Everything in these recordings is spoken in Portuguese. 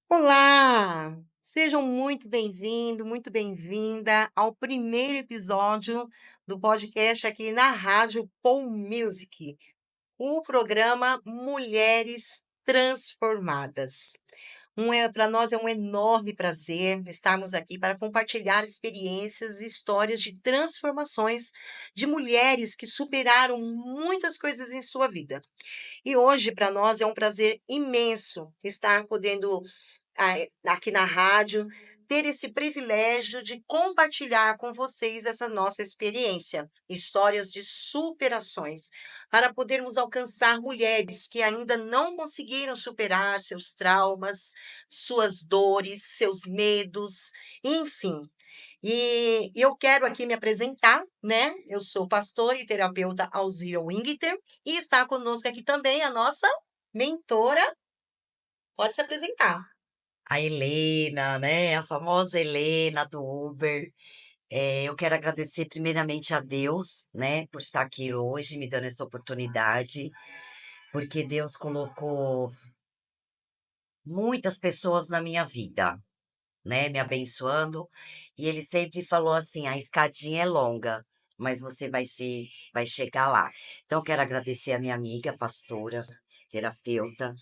Olá! Sejam muito bem-vinda ao primeiro episódio do podcast aqui na Rádio Pou Music, o programa Mulheres Transformadas. Para nós é um enorme prazer estarmos aqui para compartilhar experiências e histórias de transformações de mulheres que superaram muitas coisas em sua vida. E hoje, para nós, é um prazer imenso estar podendo aqui na rádio, ter esse privilégio de compartilhar com vocês essa nossa experiência, histórias de superações, para podermos alcançar mulheres que ainda não conseguiram superar seus traumas, suas dores, seus medos, enfim. E eu quero aqui me apresentar, né? Eu sou pastora e terapeuta Alzira Wingter e está conosco aqui também a nossa mentora. Pode se apresentar. A Helena, né? A famosa Helena do Uber. Eu quero agradecer primeiramente a Deus, né, por estar aqui hoje, me dando essa oportunidade, porque Deus colocou muitas pessoas na minha vida, né, me abençoando, e Ele sempre falou assim: a escadinha é longa, mas você vai chegar lá. Então, eu quero agradecer a minha amiga, pastora, terapeuta.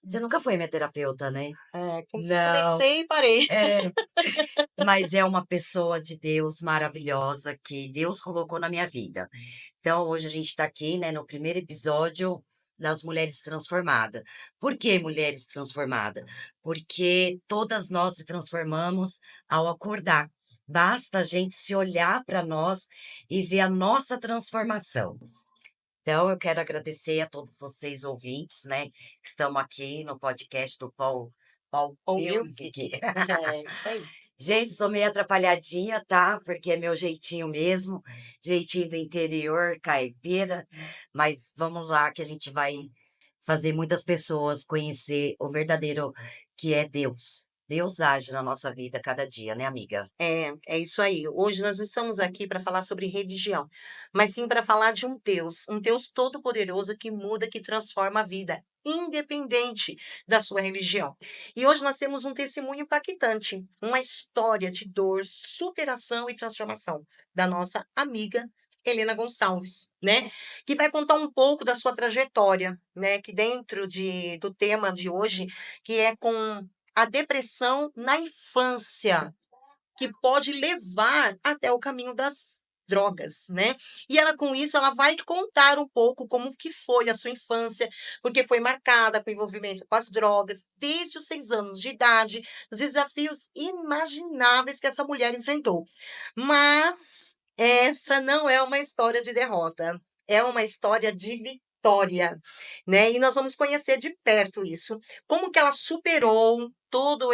Você nunca foi minha terapeuta, né? Não. Comecei e parei. É, mas é uma pessoa de Deus maravilhosa que Deus colocou na minha vida. Então, hoje a gente está aqui, né, no primeiro episódio das Mulheres Transformadas. Por que Mulheres Transformadas? Porque todas nós se transformamos ao acordar. Basta a gente se olhar para nós e ver a nossa transformação. Então, eu quero agradecer a todos vocês ouvintes, né, que estão aqui no podcast do Paul Ou Music. music. É, isso aí. Gente, sou meio atrapalhadinha, tá? Porque é meu jeitinho mesmo, jeitinho do interior, caipira. Mas vamos lá, que a gente vai fazer muitas pessoas conhecer o verdadeiro que é Deus. Deus age na nossa vida cada dia, né, amiga? É isso aí. Hoje nós não estamos aqui para falar sobre religião, mas sim para falar de um Deus todo-poderoso que muda, que transforma a vida, independente da sua religião. E hoje nós temos um testemunho impactante, uma história de dor, superação e transformação da nossa amiga Helena Gonçalves, né? Que vai contar um pouco da sua trajetória, né? Que dentro do tema de hoje, que é com a depressão na infância, que pode levar até o caminho das drogas, né? E ela com isso ela vai contar um pouco como que foi a sua infância, porque foi marcada com envolvimento com as drogas desde os 6 anos de idade, os desafios inimagináveis que essa mulher enfrentou. Mas essa não é uma história de derrota, é uma história de vitória, né? E nós vamos conhecer de perto isso, como que ela superou todo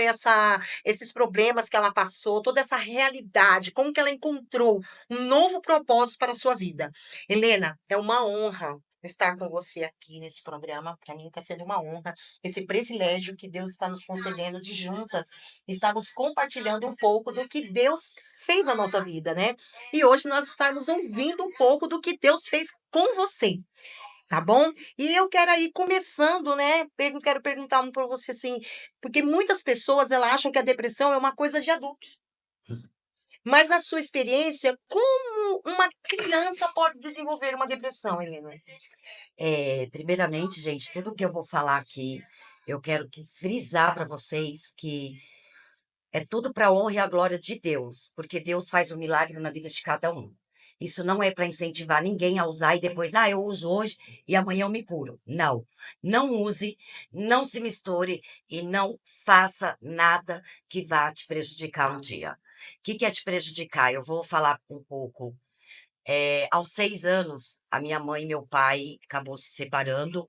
esses problemas que ela passou, toda essa realidade, como que ela encontrou um novo propósito para a sua vida. Helena, é uma honra estar com você aqui nesse programa. Para mim está sendo uma honra, esse privilégio que Deus está nos concedendo de juntas estarmos compartilhando um pouco do que Deus fez na nossa vida, né? E hoje nós estarmos ouvindo um pouco do que Deus fez com você. Tá bom? E eu quero aí começando, né? Quero perguntar um para você assim, porque muitas pessoas ela acham que a depressão é uma coisa de adulto. Mas na sua experiência, como uma criança pode desenvolver uma depressão, Helena? Primeiramente, gente, tudo que eu vou falar aqui, eu quero que frisar para vocês que é tudo para a honra e a glória de Deus, porque Deus faz um milagre na vida de cada um. Isso não é para incentivar ninguém a usar e depois, eu uso hoje e amanhã eu me curo. Não. Não use, não se misture e não faça nada que vá te prejudicar um dia. O que é te prejudicar? Eu vou falar um pouco. Aos 6 anos, a minha mãe e meu pai acabou se separando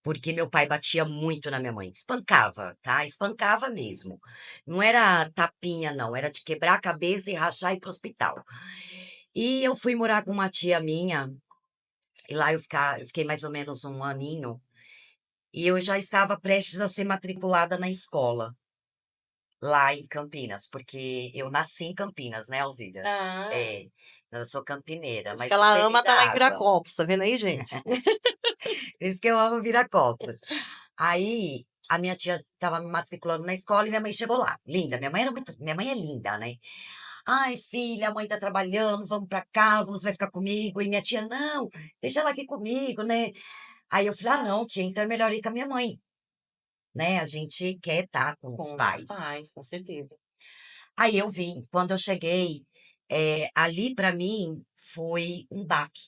porque meu pai batia muito na minha mãe. Espancava, tá? Espancava mesmo. Não era tapinha, não. Era de quebrar a cabeça e rachar e ir pro hospital. E eu fui morar com uma tia minha, e lá eu fiquei mais ou menos um aninho, e eu já estava prestes a ser matriculada na escola, lá em Campinas, porque eu nasci em Campinas, né, Alzira? Ah, É, eu sou campineira, isso mas que do ela bebê ama da tá lá em água. Viracopos, tá vendo aí, gente? Por isso que eu amo Viracopos. Aí, a minha tia estava me matriculando na escola e minha mãe chegou lá, linda, minha mãe é linda, né. "Ai filha, a mãe tá trabalhando, vamos pra casa, você vai ficar comigo", e minha tia: "Não, deixa ela aqui comigo, né". Aí eu falei: "Ah não tia, então é melhor ir com a minha mãe, né, a gente quer estar com os Com os pais". pais, com certeza. Aí eu vim, quando eu cheguei, ali pra mim foi um baque,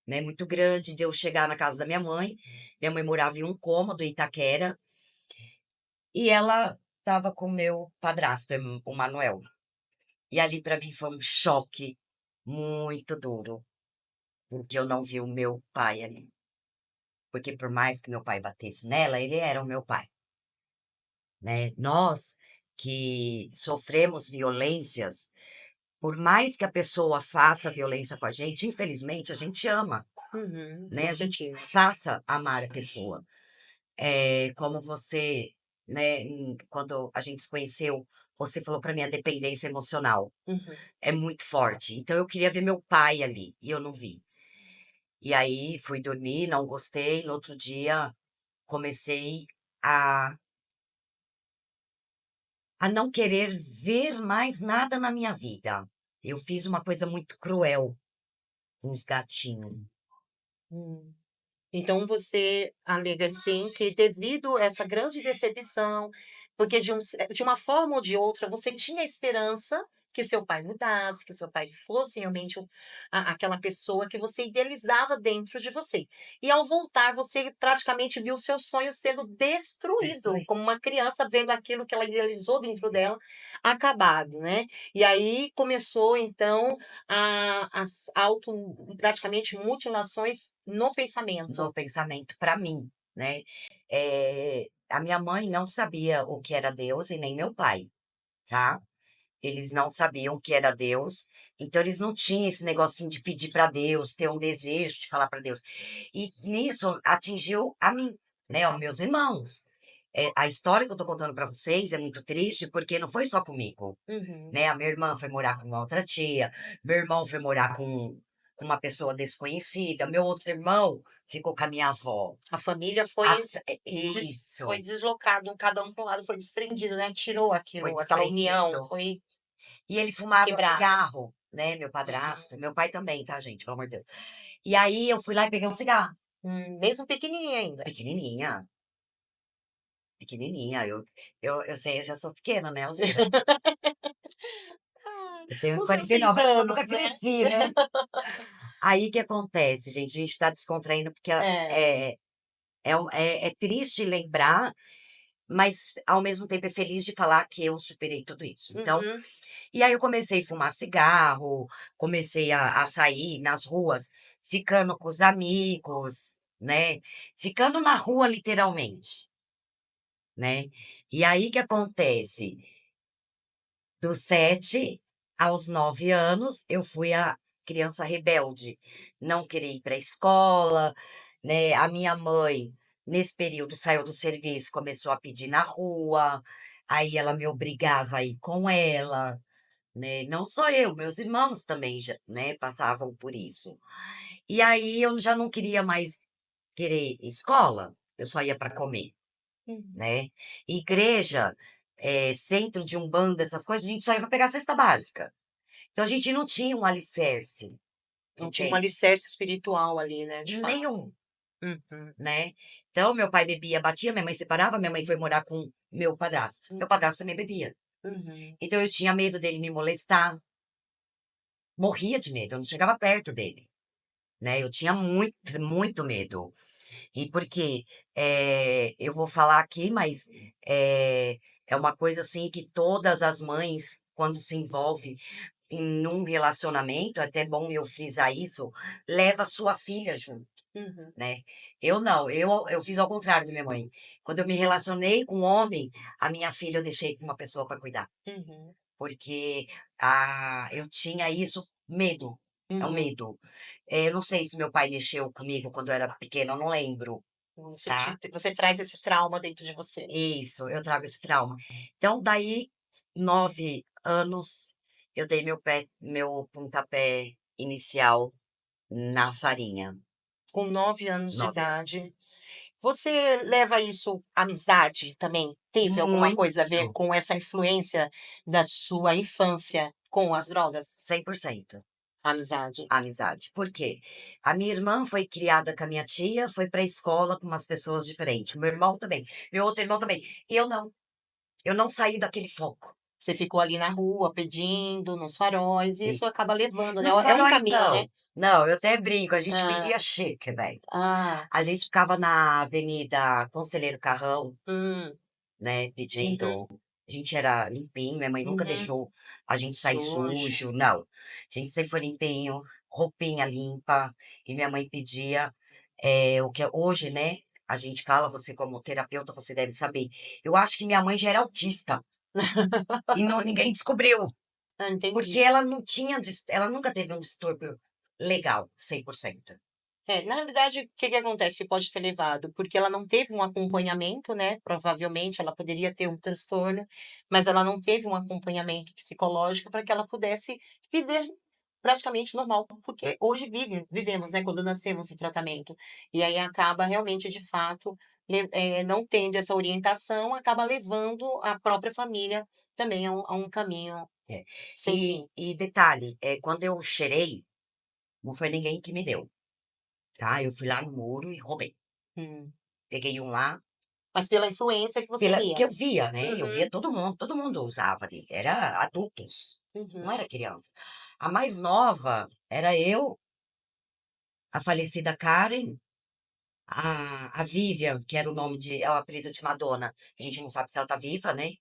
né, muito grande de eu chegar na casa da minha mãe morava em um cômodo em Itaquera, e ela estava com o meu padrasto, o Manuel. E ali pra mim foi um choque muito duro, porque eu não vi o meu pai ali. Porque por mais que meu pai batesse nela, ele era o meu pai, né. Nós que sofremos violências, por mais que a pessoa faça violência com a gente, infelizmente a gente ama, Uhum, né, com a gente certeza. passa a amar a pessoa. Como você, né, quando a gente se conheceu, você falou pra mim a dependência emocional Uhum. é muito forte, então eu queria ver meu pai ali, e eu não vi. E aí fui dormir, não gostei, no outro dia comecei a não querer ver mais nada na minha vida. Eu fiz uma coisa muito cruel com os gatinhos. Hum. Então você alega, assim, que devido a essa grande decepção, porque de uma forma ou de outra você tinha esperança que seu pai mudasse, que seu pai fosse realmente aquela pessoa que você idealizava dentro de você. E ao voltar você praticamente viu o seu sonho sendo destruído, como Destruído. uma criança vendo aquilo que ela idealizou dentro dela acabado, né. E aí começou então as auto praticamente mutilações no No pensamento. pensamento para mim, né. A minha mãe não sabia o que era Deus e nem meu pai, tá. Eles não sabiam o que era Deus, então eles não tinham esse negocinho de pedir para Deus, ter um desejo de falar para Deus. E nisso atingiu a mim, né, aos meus irmãos. A história que eu tô contando para vocês é muito triste, porque não foi só comigo, Uhum. né. A minha irmã foi morar com uma outra tia, meu irmão foi morar com uma pessoa desconhecida, meu outro irmão ficou com a minha avó. A família A foi f foi Isso, deslocado, cada um para um lado, foi desprendido, né, tirou foi aquilo, aquela união, desprendido. foi E ele fumava quebrado. cigarro, né, meu Uhum. padrasto, meu pai também, tá gente, pelo amor de Deus. E aí eu fui lá e peguei um cigarro, Mesmo pequenininha ainda. pequenininha, pequenininha, eu sei, eu já sou pequena, né, Alzira. Ah, Eu tenho com seus 6 49, acho que eu nunca anos, né. cresci, né. Aí que acontece, gente, a gente tá descontraindo porque É. é triste lembrar, mas ao mesmo tempo é feliz de falar que eu superei tudo isso. Então, Uhum. e aí eu comecei a fumar cigarro, comecei a sair nas ruas, ficando com os amigos, né, ficando na rua literalmente, né. E aí que acontece, dos 7 aos 9 anos, eu fui a criança rebelde, não queria ir para a escola, né, a minha mãe, nesse período, saiu do serviço, começou a pedir na rua, aí ela me obrigava a ir com ela. Né, não só eu, meus irmãos também já, né, passavam por isso. E aí eu já não queria mais querer escola, eu só ia para comer, Uhum. né. Igreja, centro de umbanda, essas coisas, a gente só ia pra pegar a cesta básica. Então a gente não tinha um alicerce, Não tinha um entende? alicerce espiritual ali, né, de fato. Nenhum, Uhum. né. Então meu pai bebia, batia, minha mãe separava, minha mãe foi morar com meu padrasto. Meu padrasto também bebia. Uhum. Então eu tinha medo dele me molestar, morria de medo, eu não chegava perto dele. Né, eu tinha muito, muito medo. E porque, eu vou falar aqui, mas, é uma coisa, assim, que todas as mães, quando se envolve em um relacionamento, é até bom eu frisar isso, leva sua filha junto, Uhum. né. Eu não, eu fiz ao contrário da minha mãe. Quando eu me relacionei com um homem, a minha filha eu deixei com uma pessoa para cuidar. Uhum. Porque, eu tinha isso, medo, é um Uhum. medo. Eu não sei se meu pai mexeu comigo quando eu era pequena, eu não lembro, tá. Você traz esse trauma dentro de você. Isso, eu trago esse trauma. Então daí, 9 anos, eu dei meu pontapé inicial na farinha, Com 9 anos de 9 idade. anos. Você leva isso amizade também? Teve alguma coisa a ver Muito, com essa influência da sua infância com as drogas? 100%. Amizade. Amizade. Por quê? A minha irmã foi criada com a minha tia, foi pra escola com umas pessoas diferentes. Meu irmão também. Meu outro irmão também. E eu não. Eu não saí daquele foco. Você ficou ali na rua pedindo, nos faróis, e isso Isso. acaba levando, né, Nos é um faróis, caminho, né. não. Não, eu até brinco, a gente Ah, pedia cheque, velho. ah, A gente ficava na Avenida Conselheiro Carrão, hum, né, uhum, pedindo. A gente era limpinho, minha mãe nunca uhum. deixou a gente sair Sujo. sujo, não. A gente sempre foi limpinho, roupinha limpa, e minha mãe pedia, o que hoje, né, a gente fala, você como terapeuta, você deve saber. Eu acho que minha mãe já era autista, e não, ninguém descobriu, Ah, porque entendi. ela não tinha, ela nunca teve um distúrbio legal, 100%. É, na realidade, o que que acontece que pode ter levado? Porque ela não teve um acompanhamento, né, provavelmente ela poderia ter um transtorno, mas ela não teve um acompanhamento psicológico para que ela pudesse viver praticamente normal, porque hoje vivemos, né, quando nós temos o tratamento. E aí acaba realmente, de fato, não tendo essa orientação, acaba levando a própria família também a um caminho É. sem fim. E detalhe, quando eu cheirei, não foi ninguém que me deu, tá? Eu fui lá no muro e roubei. Hum. Peguei um lá, Mas pela influência que você pela, via. que eu via, né? Eu Uhum, via todo mundo usava ali. Era adultos, não uhum. era criança. A mais nova era eu, a falecida Karen, a Vivian, que era o nome de, é o apelido de Madonna. A gente não sabe se ela tá viva, né?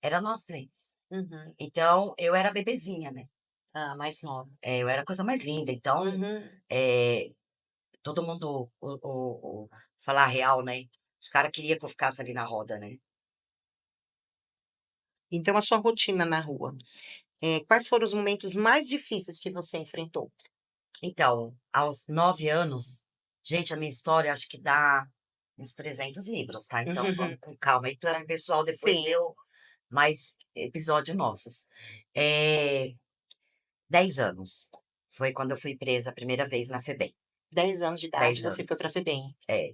Era nós três. Uhum. Então, eu era bebezinha, né? Ah, mais nova. Eu era a coisa mais linda. Então, Uhum. é, todo mundo, falar a real, né? Os caras queriam que eu ficasse ali na roda, né? Então a sua rotina na rua, quais foram os momentos mais difíceis que você enfrentou? Então, aos 9 anos, gente, a minha história acho que dá uns 300 livros, tá? Então, vamos com calma aí para o pessoal depois ver Sim, mais episódios nossos. É, 10 anos. Foi quando eu fui presa a primeira vez na FEBEM. 10 anos de idade 10 você foi pra anos. FEBEM. É.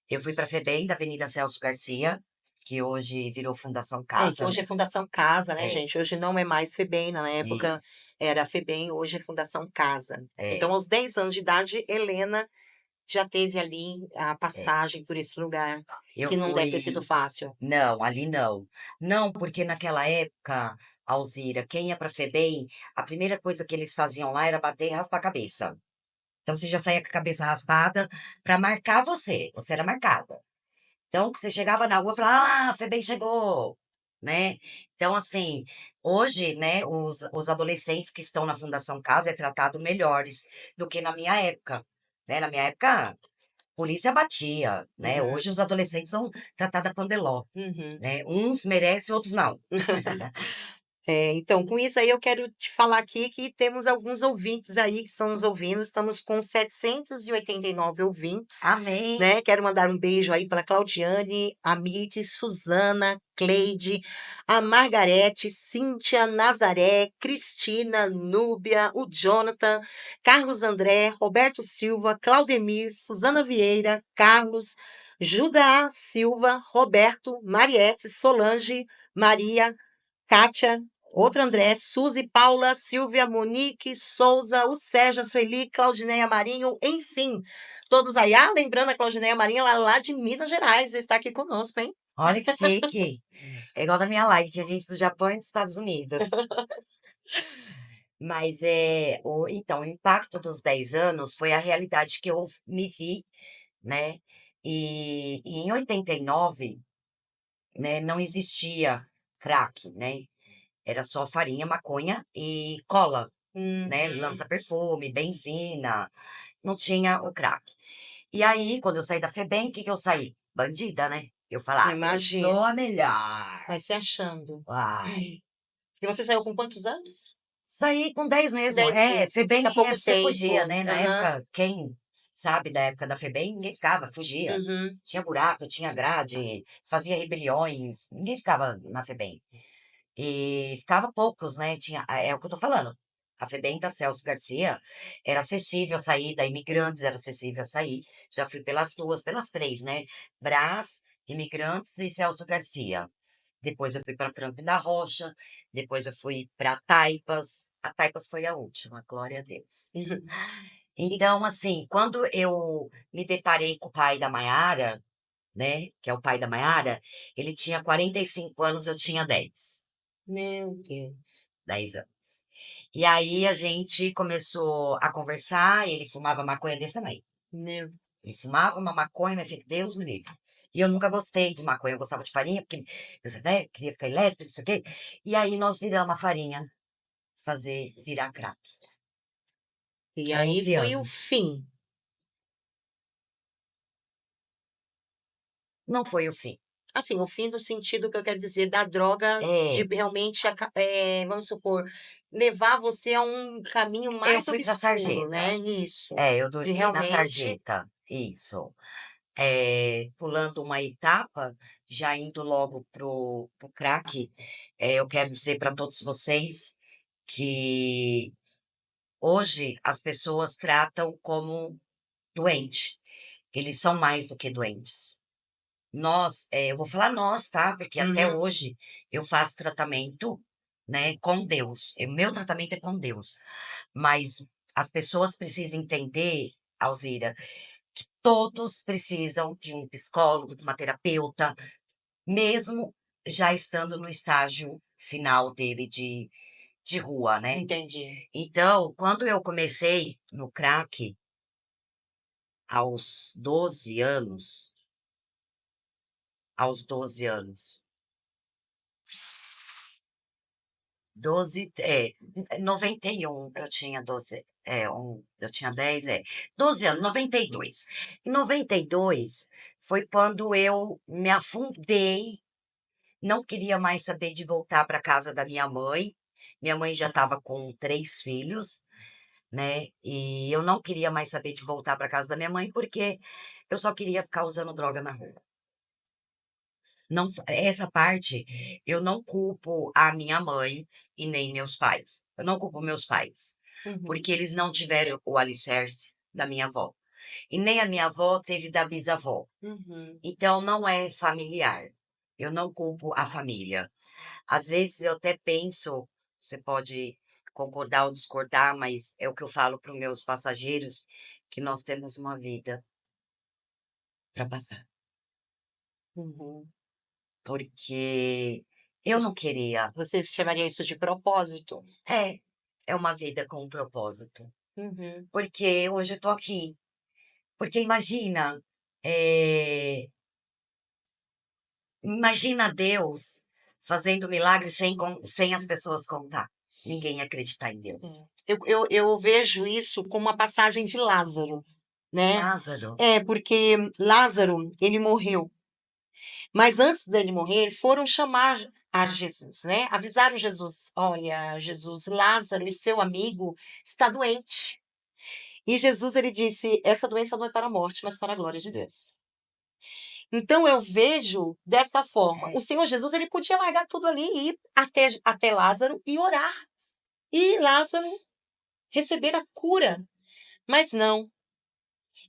Eu fui para a FEBEM da Avenida Celso Garcia, que hoje virou Fundação É, que Casa, hoje né? é Fundação Casa, né, É, gente, hoje não é mais FEBEM, na época isso. era FEBEM, hoje é Fundação Casa. É, Então aos 10 anos de idade, Helena já teve ali a é. passagem por esse lugar, Eu que não deve ter sido fui. fácil. Não, ali não. Não, porque naquela época, Alzira, quem ia pra FEBEM, a primeira coisa que eles faziam lá era bater e raspar a cabeça. Então você já saía com a cabeça raspada pra marcar você. Você era marcada. Então que você chegava na rua e falava, ah, a FEBEM chegou, né? Então, assim, hoje, né, os adolescentes que estão na Fundação Casa é tratado melhores do que na minha época. Né? Na minha época, polícia batia, né? Uhum, Hoje os adolescentes são tratados a pandeló, uhum. né? Uns merecem, outros não. É, então, com isso aí eu quero te falar aqui que temos alguns ouvintes aí que estão nos ouvindo, estamos com 789 ouvintes, Amém. né? Quero mandar um beijo aí para Claudiane, Amide, Suzana, Cleide, a Margarete, Cíntia, Nazaré, Cristina, Núbia, o Jonathan, Carlos André, Roberto Silva, Claudemir, Suzana Vieira, Carlos, Judá Silva, Roberto, Mariette, Solange, Maria, Kátia, outro André, Suzy, Paula, Silvia, Monique, Souza, o Sérgio, a Sueli, Claudineia Marinho, enfim, todos aí. Ah, lembrando a Claudineia Marinho, ela é lá de Minas Gerais, está aqui conosco, hein? Olha que chique. É igual na minha live, tinha gente do Japão e dos Estados Unidos. Mas então, o impacto dos 10 anos foi a realidade que eu me vi, né? E em 89, né, não existia crack, né? Era só farinha, maconha e cola, né? Uhum. Lança-perfume, benzina, não tinha o crack. E aí, quando eu saí da FEBEM, o que que eu saí? Bandida, né? Eu falar, eu Imagina, sou a melhor. vai se achando. Uai. E você saiu com quantos anos? Saí com 10 mesmo. 10 meses, FEBEM fica pouco você fugia, tempo. né? Na Aham. época, quem sabe da época da FEBEM, ninguém ficava, fugia. Uhum. Tinha buraco, tinha grade, fazia rebeliões, ninguém ficava na FEBEM. E ficava poucos, né? Tinha, é o que eu tô falando. A FEBEM da Celso Garcia era acessível a sair, da Imigrantes era acessível a sair. Já fui pelas duas, pelas três, né? Brás, Imigrantes e Celso Garcia. Depois eu fui para Franco da Rocha, depois eu fui para Taipas. A Taipas foi a última, glória a Deus. Uhum. E Então, assim, quando eu me deparei com o pai da Maiara, né, que é o pai da Maiara, ele tinha 45 anos, eu tinha 10. meu Deus, 10 anos. E aí a gente começou a conversar, e ele fumava maconha desse tamanho. meu, Ele fumava uma maconha, mas filho, Deus me livre. E eu nunca gostei de maconha, eu gostava de farinha, porque eu, né, queria ficar elétrico, não sei o quê. E aí nós viramos a farinha, fazer virar crack. e aí 11 foi o anos. fim. Não foi o fim. Assim, o fim no sentido que eu quero dizer da droga de É, realmente vamos supor, levar você a um caminho eu mais fui pra obscuro, né, sarjeta. isso. É, eu De dormi na realmente sarjeta. Isso. Pulando uma etapa, já indo logo pro crack, eu quero dizer para todos vocês que hoje as pessoas tratam como doente. Eles são mais do que doentes. Nós, eu vou falar nós, tá? Porque até uhum, hoje eu faço tratamento, né, com Deus. O meu tratamento é com Deus. Mas as pessoas precisam entender, Alzira, todos precisam de um psicólogo, de uma terapeuta, mesmo já estando no estágio final dele de rua, né? entendi. Então, quando eu comecei no crack, aos 12 anos, aos 12 anos, 12 91, eu tinha 12, eu tinha 10, 12 anos, 92. Em 92 foi quando eu me afundei, não queria mais saber de voltar para casa da minha mãe. Minha mãe já estava com 3 filhos, né? E eu não queria mais saber de voltar para casa da minha mãe porque eu só queria ficar usando droga na rua. Não, essa parte eu não culpo a minha mãe e nem meus pais. Eu não culpo meus pais, Uhum, porque eles não tiveram o alicerce da minha avó. E nem a minha avó teve da bisavó. uhum. Então não é familiar. Eu não culpo a família. Às vezes eu até penso, você pode concordar ou discordar, mas é o que eu falo para os meus passageiros, que nós temos uma vida para passar. Uhum. Porque eu não queria. Você chamaria isso de propósito? É uma vida com um propósito. Uhum. Porque hoje eu tô aqui. Porque imagina Deus fazendo milagre sem as pessoas contar. Ninguém acreditar em É. Deus. Eu vejo isso como uma passagem de Lázaro, né? Lázaro, É, porque Lázaro, ele morreu. Mas antes dele morrer, foram chamar a Jesus, né? Avisaram Jesus: olha, Jesus, Lázaro e seu amigo está doente. E Jesus ele disse: essa doença não é para a morte, mas para a glória de Deus. Então eu vejo dessa forma. O Senhor Jesus ele podia largar tudo ali e ir até Lázaro e orar. E Lázaro receber a cura. Mas não.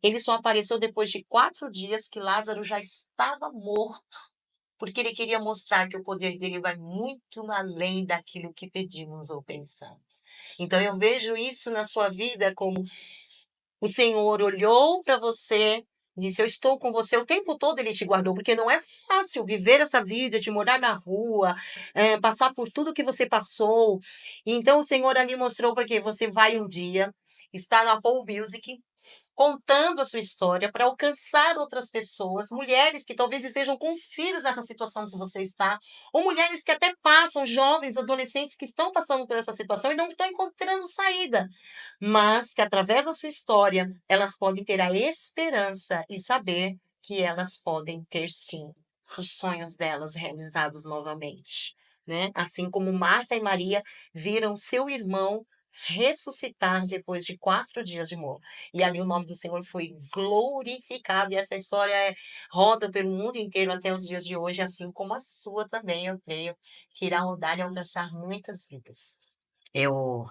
Ele só apareceu depois de 4 dias que Lázaro já estava morto. Porque ele queria mostrar que o poder dele vai muito além daquilo que pedimos ou pensamos. Então eu vejo isso na sua vida como o Senhor olhou para você e disse: eu estou com você o tempo todo, ele te guardou, porque não é fácil viver essa vida de morar na rua, passar por tudo que você passou. E então o Senhor ali mostrou porque você vai um dia estar na Apple Music contando a sua história para alcançar outras pessoas, mulheres que talvez estejam com os filhos nessa situação que você está, ou mulheres que até passam, jovens, adolescentes que estão passando por essa situação e não estão encontrando saída, mas que através da sua história elas podem ter a esperança e saber que elas podem ter sim os sonhos delas realizados novamente, né? Assim como Marta e Maria viram seu irmão ressuscitar depois de 4 dias de morte. E ali o nome do Senhor foi glorificado. E essa história roda pelo mundo inteiro até os dias de hoje, assim como a sua também, eu creio, que irá rodar e alcançar muitas vidas. eu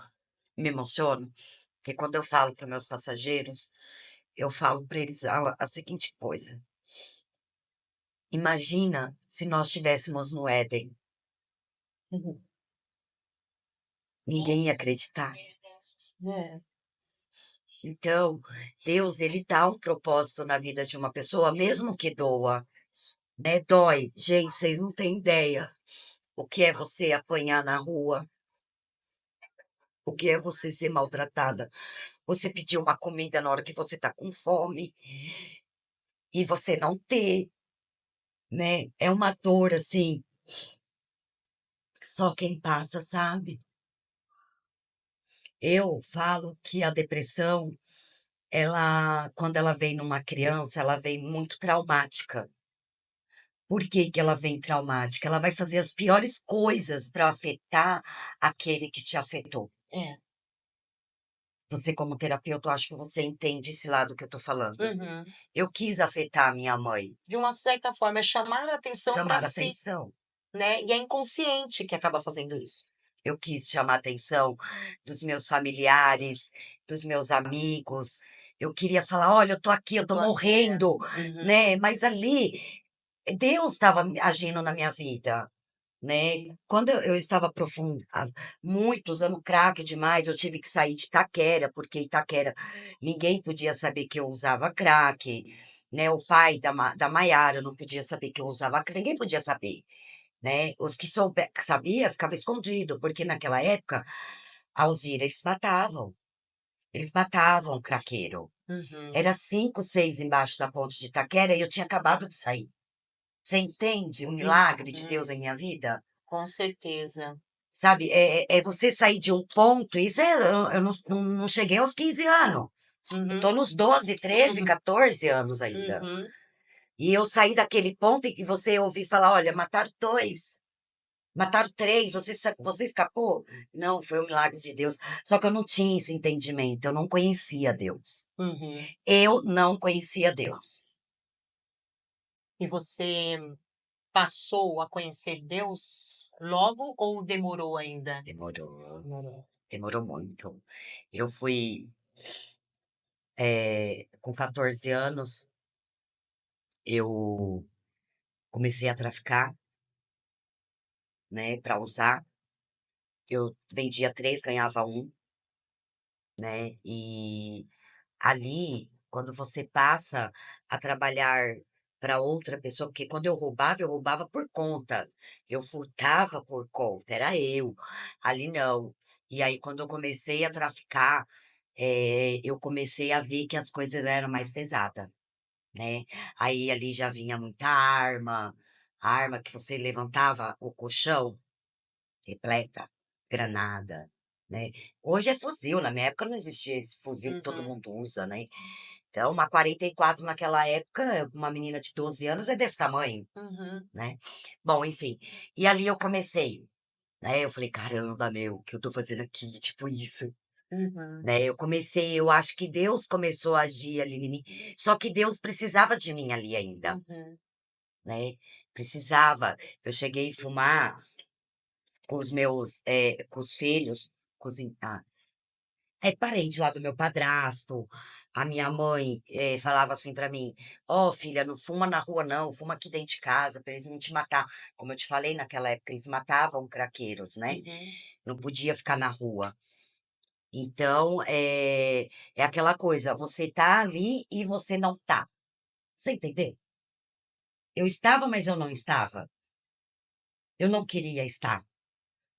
me emociono, porque quando eu falo para meus passageiros, eu falo para eles a seguinte coisa: imagina se nós estivéssemos no Éden, Uhum. ninguém ia acreditar. É. Então, Deus, ele dá um propósito na vida de uma pessoa, mesmo que doa, né? Dói. Gente, vocês não têm ideia o que é você apanhar na rua, o que é você ser maltratada. Você pedir uma comida na hora que você tá com fome e você não ter, né? É uma dor assim, só quem passa sabe. Eu falo que a depressão, ela, quando ela vem numa criança, ela vem muito traumática. Por que que ela vem traumática? Ela vai fazer as piores coisas para afetar aquele que te afetou. É. Você, como terapeuta, eu acho que você entende esse lado que eu tô falando. Uhum. Eu quis afetar a minha mãe, De uma certa forma, é chamar a atenção para chamar a si, atenção. né, e é inconsciente que acaba fazendo isso. Eu quis chamar a atenção dos meus familiares, dos meus amigos. Eu queria falar: olha, eu tô aqui, eu tô Tô aqui. morrendo, Uhum. né? Mas ali, Deus estava agindo na minha vida. Né? Quando eu estava muito usando crack demais, eu tive que sair de Itaquera, porque Itaquera ninguém podia saber que eu usava crack, né? O pai da Maiara não podia saber que eu usava crack, ninguém podia saber, né? Os que sabia ficava escondido, porque naquela época, a Alzira, eles matavam o craqueiro. Uhum. Era 5, 6 embaixo da ponte de Itaquera e eu tinha acabado de sair. Você entende o milagre de Deus Uhum. em minha vida? Com certeza. Sabe, é você sair de um ponto, isso eu não cheguei aos 15 anos. Eu Uhum. tô nos 12, 13, Uhum. 14 anos ainda. Uhum. E eu saí daquele ponto em que você ouvir falar: olha, mataram 2, mataram 3, você escapou? Não, foi um milagre de Deus. Só que eu não tinha esse entendimento, eu não conhecia Deus. Uhum. Eu não conhecia Deus. E você passou a conhecer Deus logo ou demorou ainda? Demorou, Demorou. demorou muito. Eu fui, com 14 anos, eu comecei a traficar, né, para usar. Eu vendia 3, ganhava um, né? E ali, quando você passa a trabalhar para outra pessoa, porque quando eu roubava por conta. Eu furtava por conta, era eu. Ali não. E aí, quando eu comecei a traficar, eu comecei a ver que as coisas eram mais pesadas, né? Aí ali já vinha muita arma, arma que você levantava o colchão repleta, granada, né. Hoje é fuzil, na minha época não existia esse fuzil que todo Uhum. mundo usa, né. Então uma 44 naquela época, uma menina de 12 anos é desse tamanho, Uhum. né. Bom, enfim, e ali eu comecei, né, eu falei: "Caramba, meu, o que eu tô fazendo aqui?", tipo isso, Uhum. né. Eu acho que Deus começou a agir ali em mim, só que Deus precisava de mim ali ainda, Uhum. né, precisava. Eu cheguei a fumar com os meus, com os filhos, parente lá do meu padrasto. A minha mãe, falava assim pra mim: "Ó filha, não fuma na rua não, fuma aqui dentro de casa pra eles não te matar". Como eu te falei, naquela época eles matavam craqueiros, né, Uhum. não podia ficar na rua. Então, é aquela coisa, você tá ali e você não tá. Você entendeu? Eu estava, mas eu não estava. Eu não queria estar.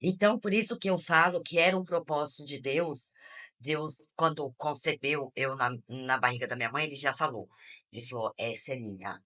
Então, por isso que eu falo que era um propósito de Deus. Deus, quando concebeu eu na barriga da minha mãe, ele já falou. Ele falou: essa é minha.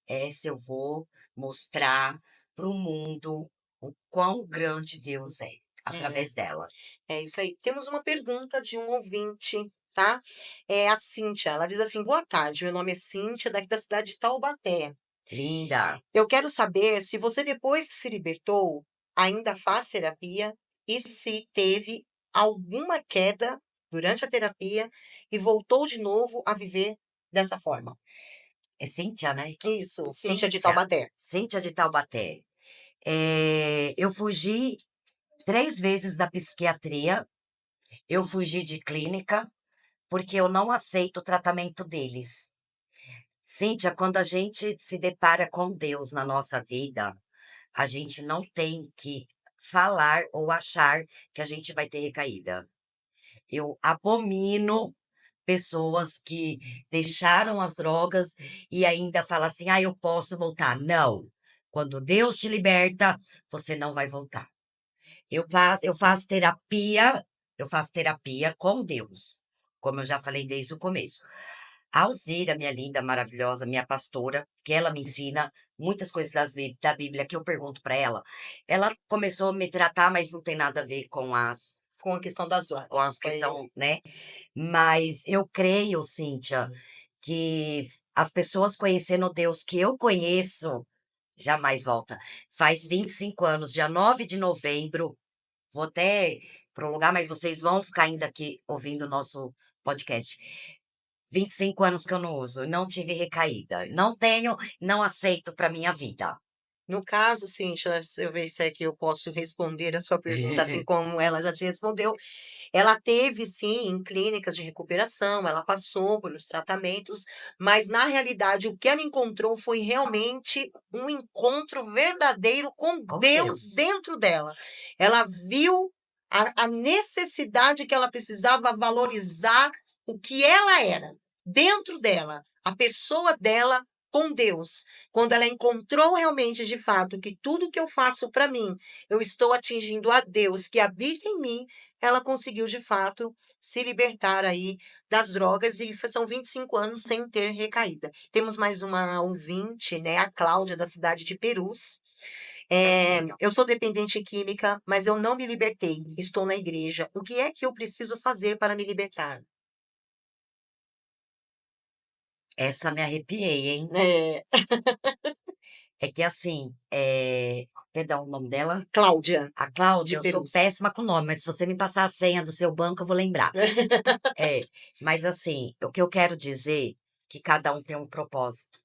Essa eu vou mostrar para o mundo o quão grande Deus é, É, através dela. é isso aí. Temos uma pergunta de um ouvinte, tá? É a Cíntia. Ela diz assim: boa tarde, meu nome é Cíntia, daqui da cidade de Taubaté. Linda. Eu quero saber se você, depois que se libertou, ainda faz terapia e se teve alguma queda durante a terapia e voltou de novo a viver dessa forma. É Cíntia, né? Isso, Cíntia de Cíntia. Taubaté. Cíntia de Taubaté. Eu fugi 3 vezes da psiquiatria. Eu fugi de clínica, porque eu não aceito o tratamento deles. Cíntia, quando a gente se depara com Deus na nossa vida, a gente não tem que falar ou achar que a gente vai ter recaída. Eu abomino pessoas que deixaram as drogas e ainda falam assim: ah, eu posso voltar. Não. Quando Deus te liberta, você não vai voltar. Eu faço terapia com Deus, como eu já falei desde o começo. A Alzira, minha linda, maravilhosa, minha pastora, que ela me ensina muitas coisas da Bíblia que eu pergunto para ela. Ela começou a me tratar, mas não tem nada a ver Com a questão das com drogas. as questão, né? Mas eu creio, Cíntia, que as pessoas conhecendo o Deus que eu conheço jamais volta. Faz 25 anos, dia 9 de novembro, vou até prolongar, mas vocês vão ficar ainda aqui ouvindo o nosso podcast. 25 anos que eu não uso, não tive recaída. Não tenho, não aceito para minha vida. No caso, Cíntia, se eu ver se é que eu posso responder a sua pergunta, assim como ela já te respondeu, ela teve sim em clínicas de recuperação, ela passou pelos tratamentos, mas na realidade o que ela encontrou foi realmente um encontro verdadeiro com Com Deus Deus. dentro dela. Ela viu a necessidade que ela precisava valorizar o que ela era, dentro dela, a pessoa dela com Deus. Quando ela encontrou realmente, de fato, que tudo que eu faço para mim, eu estou atingindo a Deus que habita em mim, ela conseguiu, de fato, se libertar aí das drogas e são 25 anos sem ter recaída. Temos mais uma ouvinte, né, a Cláudia, da cidade de Perus. Pertinho. Eu sou dependente química, mas eu não me libertei. Estou na igreja. O que é que eu preciso fazer para me libertar? Essa me arrepiei, hein? É, É que assim, perdão, o nome dela? Cláudia, A Cláudia, de eu sou Perus. péssima com nome, mas se você me passar a senha do seu banco, eu vou lembrar. É, mas assim, o que eu quero dizer que cada um tem um propósito.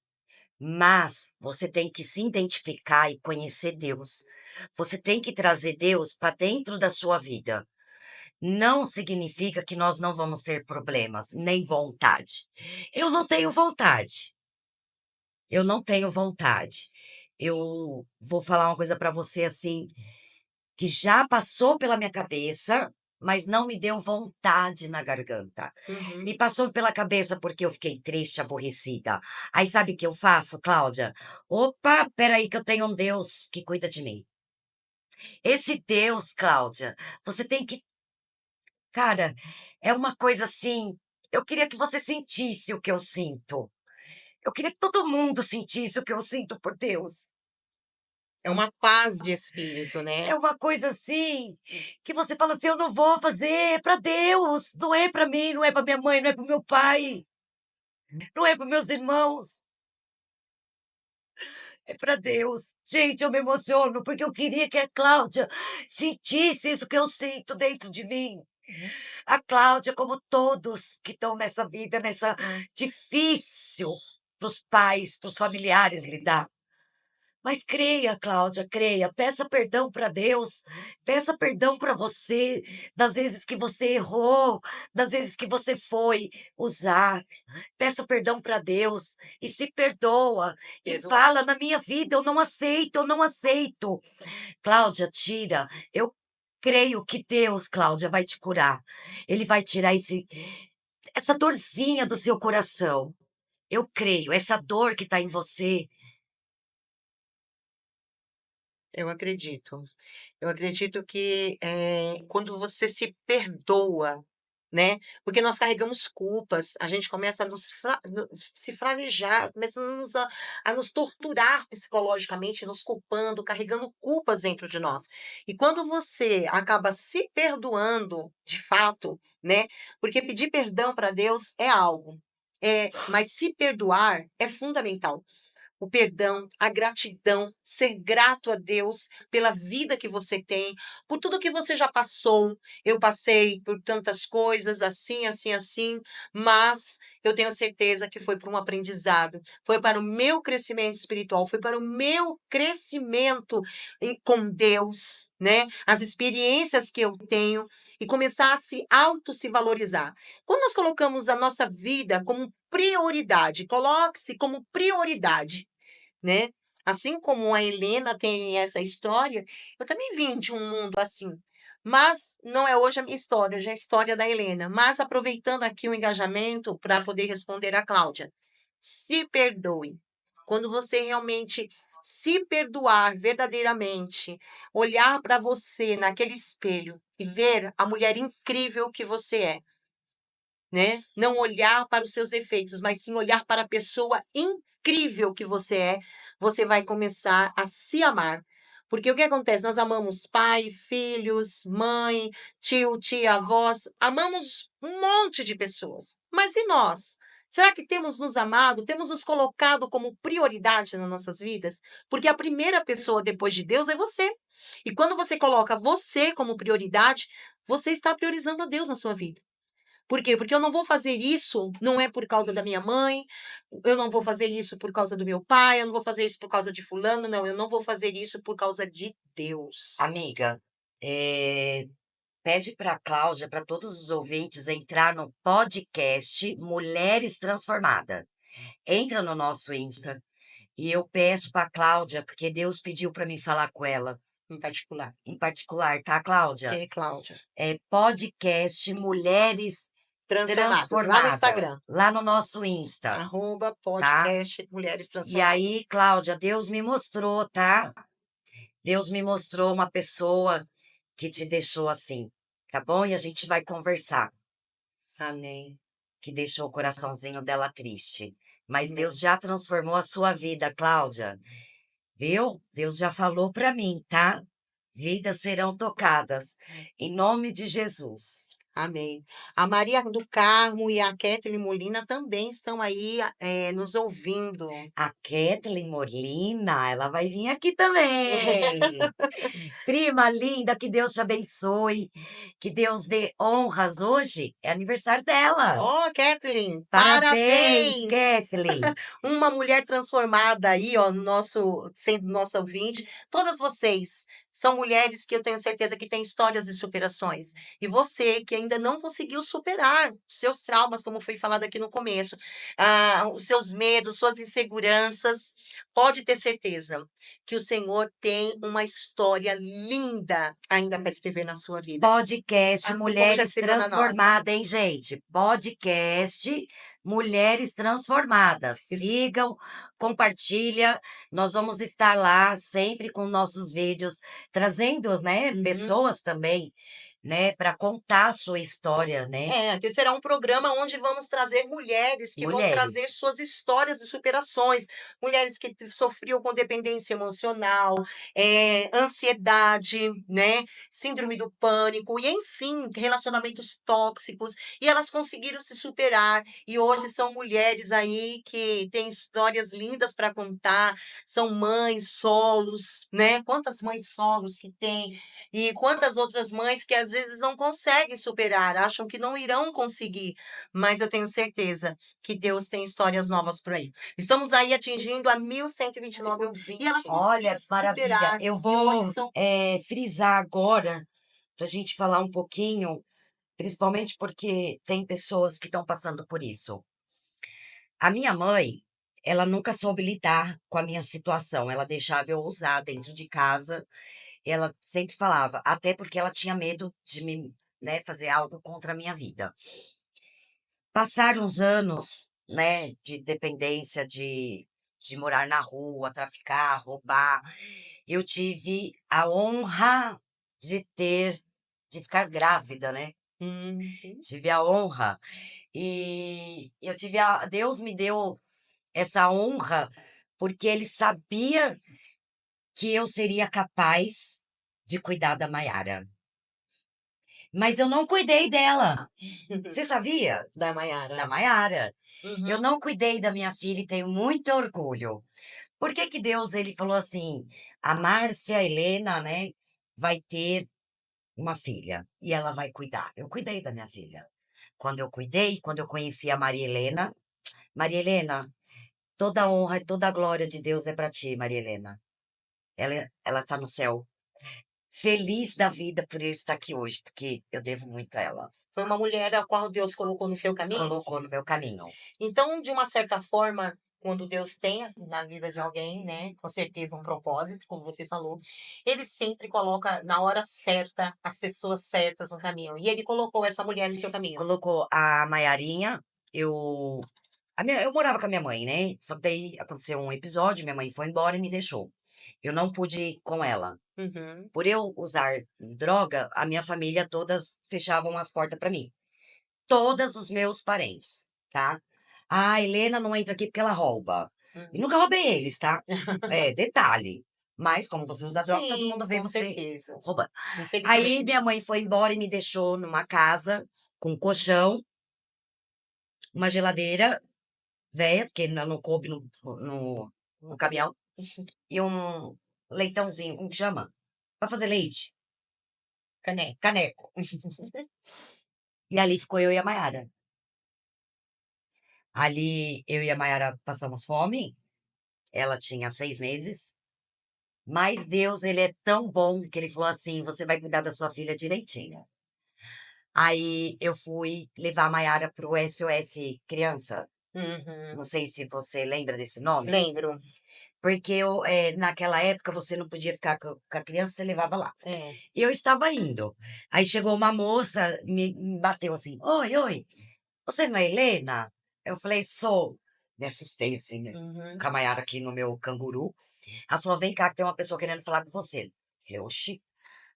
Mas você tem que se identificar e conhecer Deus. Você tem que trazer Deus para dentro da sua vida. Não significa que nós não vamos ter problemas, nem vontade. Eu não tenho vontade. Eu não tenho vontade. Eu vou falar uma coisa para você assim, que já passou pela minha cabeça, mas não me deu vontade na garganta. Uhum. Me passou pela cabeça porque eu fiquei triste, aborrecida. Aí sabe o que eu faço, Cláudia? Opa, peraí que eu tenho um Deus que cuida de mim. Esse Deus, Cláudia, você tem que. Cara, é uma coisa assim. Eu queria que você sentisse o que eu sinto. Eu queria que todo mundo sentisse o que eu sinto por Deus. É uma paz de espírito, né? É uma coisa assim, que você fala assim: "Eu não vou fazer, é pra Deus, não é pra mim, não é pra minha mãe, não é para o meu pai, não é para meus irmãos, é pra Deus". Gente, eu me emociono, porque eu queria que a Cláudia sentisse isso que eu sinto dentro de mim. A Cláudia, como todos que estão nessa vida, nessa difícil para os pais, para os familiares lidar. Mas creia, Cláudia, creia, peça perdão para Deus, peça perdão para você, das vezes que você errou, das vezes que você foi usar. Peça perdão para Deus e se perdoa e Perdoa. fala: "Na minha vida eu não aceito, eu não aceito". Cláudia, tira. Eu creio que Deus, Cláudia, vai te curar. Ele vai tirar essa dorzinha do seu coração. Eu creio, essa dor que está em você. Eu acredito. Eu acredito que, quando você se perdoa, né, porque nós carregamos culpas, a gente começa a se franejar, começa a nos torturar psicologicamente, nos culpando, carregando culpas dentro de nós. E quando você acaba se perdoando, de fato, né, porque pedir perdão para Deus é algo, mas se perdoar é fundamental. O perdão, a gratidão, ser grato a Deus pela vida que você tem, por tudo que você já passou. Eu passei por tantas coisas, assim, assim, assim, mas eu tenho certeza que foi para um aprendizado, foi para o meu crescimento espiritual, foi para o meu crescimento com Deus. né? As experiências que eu tenho e começar a se valorizar. Quando nós colocamos a nossa vida como prioridade, coloque-se como prioridade, né? Assim como a Helena tem essa história, eu também vim de um mundo assim. Mas não é hoje a minha história, hoje é a história da Helena. Mas aproveitando aqui o engajamento para poder responder a Cláudia, se perdoe. Quando você realmente se perdoar verdadeiramente, olhar para você naquele espelho e ver a mulher incrível que você é, né? Não olhar para os seus defeitos, mas sim olhar para a pessoa incrível que você é, você vai começar a se amar. Porque o que acontece? Nós amamos pai, filhos, mãe, tio, tia, avós, amamos um monte de pessoas. Mas e nós? Será que temos nos amado, temos nos colocado como prioridade nas nossas vidas? Porque a primeira pessoa depois de Deus é você. E quando você coloca você como prioridade, você está priorizando a Deus na sua vida. Por quê? Porque eu não vou fazer isso, não é por causa da minha mãe, eu não vou fazer isso por causa do meu pai, eu não vou fazer isso por causa de fulano, não, eu não vou fazer isso por causa de Deus. Amiga, pede para a Cláudia, para todos os ouvintes, entrar no podcast Mulheres Transformadas. Entra no nosso Insta e eu peço para a Cláudia, porque Deus pediu para mim falar com ela, Em particular. em particular, tá, Cláudia? Ok, Cláudia. É podcast Mulheres Transformadas, lá no Transformadas, Instagram, lá no nosso Insta, tá? @podcast Mulheres E Transformadas. aí, Cláudia, Deus me mostrou, tá? Deus me mostrou uma pessoa que te deixou assim, tá bom? E a gente vai conversar, Amém. que deixou o coraçãozinho dela triste. Mas Amém. Deus já transformou a sua vida, Cláudia. Viu? Deus já falou para mim, tá? Vidas serão tocadas, em nome de Jesus. Amém. A Maria do Carmo e a Kathleen Molina também estão aí, nos ouvindo. A Kathleen Molina, ela vai vir aqui também. Prima linda, que Deus te abençoe, que Deus dê honras hoje. É aniversário dela. Ó, Kathleen, Parabéns, parabéns! Kathleen. Uma mulher transformada aí, ó, no nosso, sendo nossa ouvinte. Todas vocês são mulheres que eu tenho certeza que têm histórias de superações. E você que ainda não conseguiu superar seus traumas, como foi falado aqui no começo, os seus medos, suas inseguranças, pode ter certeza que o Senhor tem uma história linda ainda para escrever na sua vida, Podcast assim como já Mulheres escreveu na nossa. Transformadas, hein, gente? Podcast Mulheres Transformadas. Sigam, compartilha. Nós vamos estar lá sempre com nossos vídeos, trazendo, né, Uhum. pessoas também, né, para contar a sua história, né? É, que será um programa onde vamos trazer mulheres que vão trazer Mulheres. suas histórias de superações, mulheres que sofriam com dependência emocional, ansiedade, né, síndrome do pânico, e enfim, relacionamentos tóxicos, e elas conseguiram se superar, e hoje são mulheres aí que têm histórias lindas para contar, são mães solos, né? Quantas mães solos que tem, e quantas outras mães que às vezes não conseguem superar, acham que não irão conseguir, mas eu tenho certeza que Deus tem histórias novas por aí. Estamos aí atingindo a 1.129 ouvintes e elas Olha, conseguiram se maravilha. superar. Eu E hoje vou são. frisar agora, para a gente falar um pouquinho, principalmente porque tem pessoas que estão passando por isso. A minha mãe, ela nunca soube lidar com a minha situação. Ela deixava eu usar dentro de casa. Ela sempre falava, até porque ela tinha medo de me, né, fazer algo contra a minha vida. Passaram os anos, né, de dependência, de morar na rua, traficar, roubar. Eu tive a honra de ficar grávida, né? Uhum. Tive a honra. E Deus me deu essa honra porque ele sabia que eu seria capaz de cuidar da Maiara. Mas eu não cuidei dela. Você sabia? Da Maiara. Da Maiara. Eu Uhum. não cuidei da minha filha e tenho muito orgulho. Por que que Deus, ele falou assim, a Márcia Helena, né, vai ter uma filha e ela vai cuidar. Eu cuidei da minha filha. Quando eu conheci a Maria Helena, toda a honra e toda a glória de Deus é para ti, Maria Helena. Ela está no céu, feliz da vida por eu estar aqui hoje, porque eu devo muito a ela. Foi uma mulher a qual Deus colocou no seu caminho? Colocou no meu caminho. Então, de uma certa forma, quando Deus tem na vida de alguém, né, com certeza um propósito, como você falou, ele sempre coloca na hora certa as pessoas certas no caminho. E ele colocou essa mulher no seu caminho. Colocou a Maiarinha, eu eu morava com a minha mãe, né, só que daí aconteceu um episódio, minha mãe foi embora e me deixou. Eu não pude ir com ela. Uhum. Por eu usar droga, a minha família todas fechavam as portas pra mim. Todos os meus parentes, tá. "Ah, a Helena não entra aqui porque ela rouba". E Uhum. nunca roubei eles, tá. É, detalhe. Mas como você usa droga, todo Sim, mundo vê com você certeza. roubando. Aí Infelizmente. minha mãe foi embora e me deixou numa casa com um colchão, uma geladeira velha, porque não coube no caminhão, e um leitãozinho, como que chama? Pra fazer leite, Caneco. caneco. E ali ficou eu e a Maiara. Ali eu e a Maiara passamos fome, ela tinha 6 meses, mas Deus, ele é tão bom que ele falou assim: "Você vai cuidar da sua filha direitinho". Aí eu fui levar a Maiara para o SOS Criança, Uhum. não sei se você lembra desse nome, Lembro. porque naquela época você não podia ficar com a criança, você levava lá. É. E eu estava indo, aí chegou uma moça, me bateu assim: "Oi, oi, você não é Helena?" Eu falei: "Sou". Me assustei assim, né, Uhum. com a Maiara aqui no meu canguru. Ela falou: "Vem cá que tem uma pessoa querendo falar com você". Falei: "Oxi".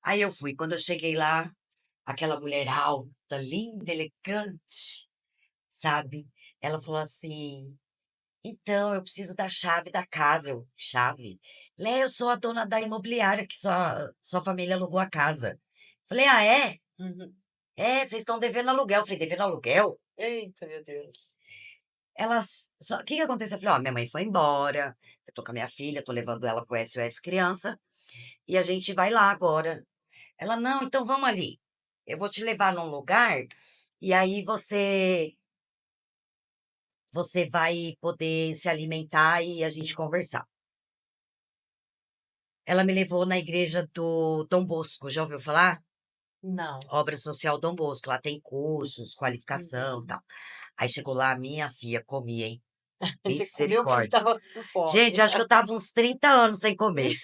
Aí eu fui, quando eu cheguei lá, aquela mulher alta, linda, elegante, sabe, ela falou assim: "Então, eu preciso da chave da casa". Eu: "Chave?". "É, eu sou a dona da imobiliária que sua família alugou a casa". Falei: "Ah, é? Uhum. É, vocês estão devendo aluguel". Eu falei: "Devendo aluguel?". Eita, meu Deus. Elas só o que que aconteceu? Eu falei: "Ó, minha mãe foi embora, eu tô com a minha filha, tô levando ela para o SOS Criança, e a gente vai lá agora". Ela: "Não, então vamos ali. Eu vou te levar num lugar, e aí você vai poder se alimentar e a gente conversar". Ela me levou na igreja do Dom Bosco, já ouviu falar? Não. Obra Social Dom Bosco, lá tem cursos, qualificação, Uhum. tal. Aí chegou lá, minha filha, comi, hein, Você comeu porque misericórdia. estava com Gente, fome. eu acho que eu estava uns 30 anos sem comer.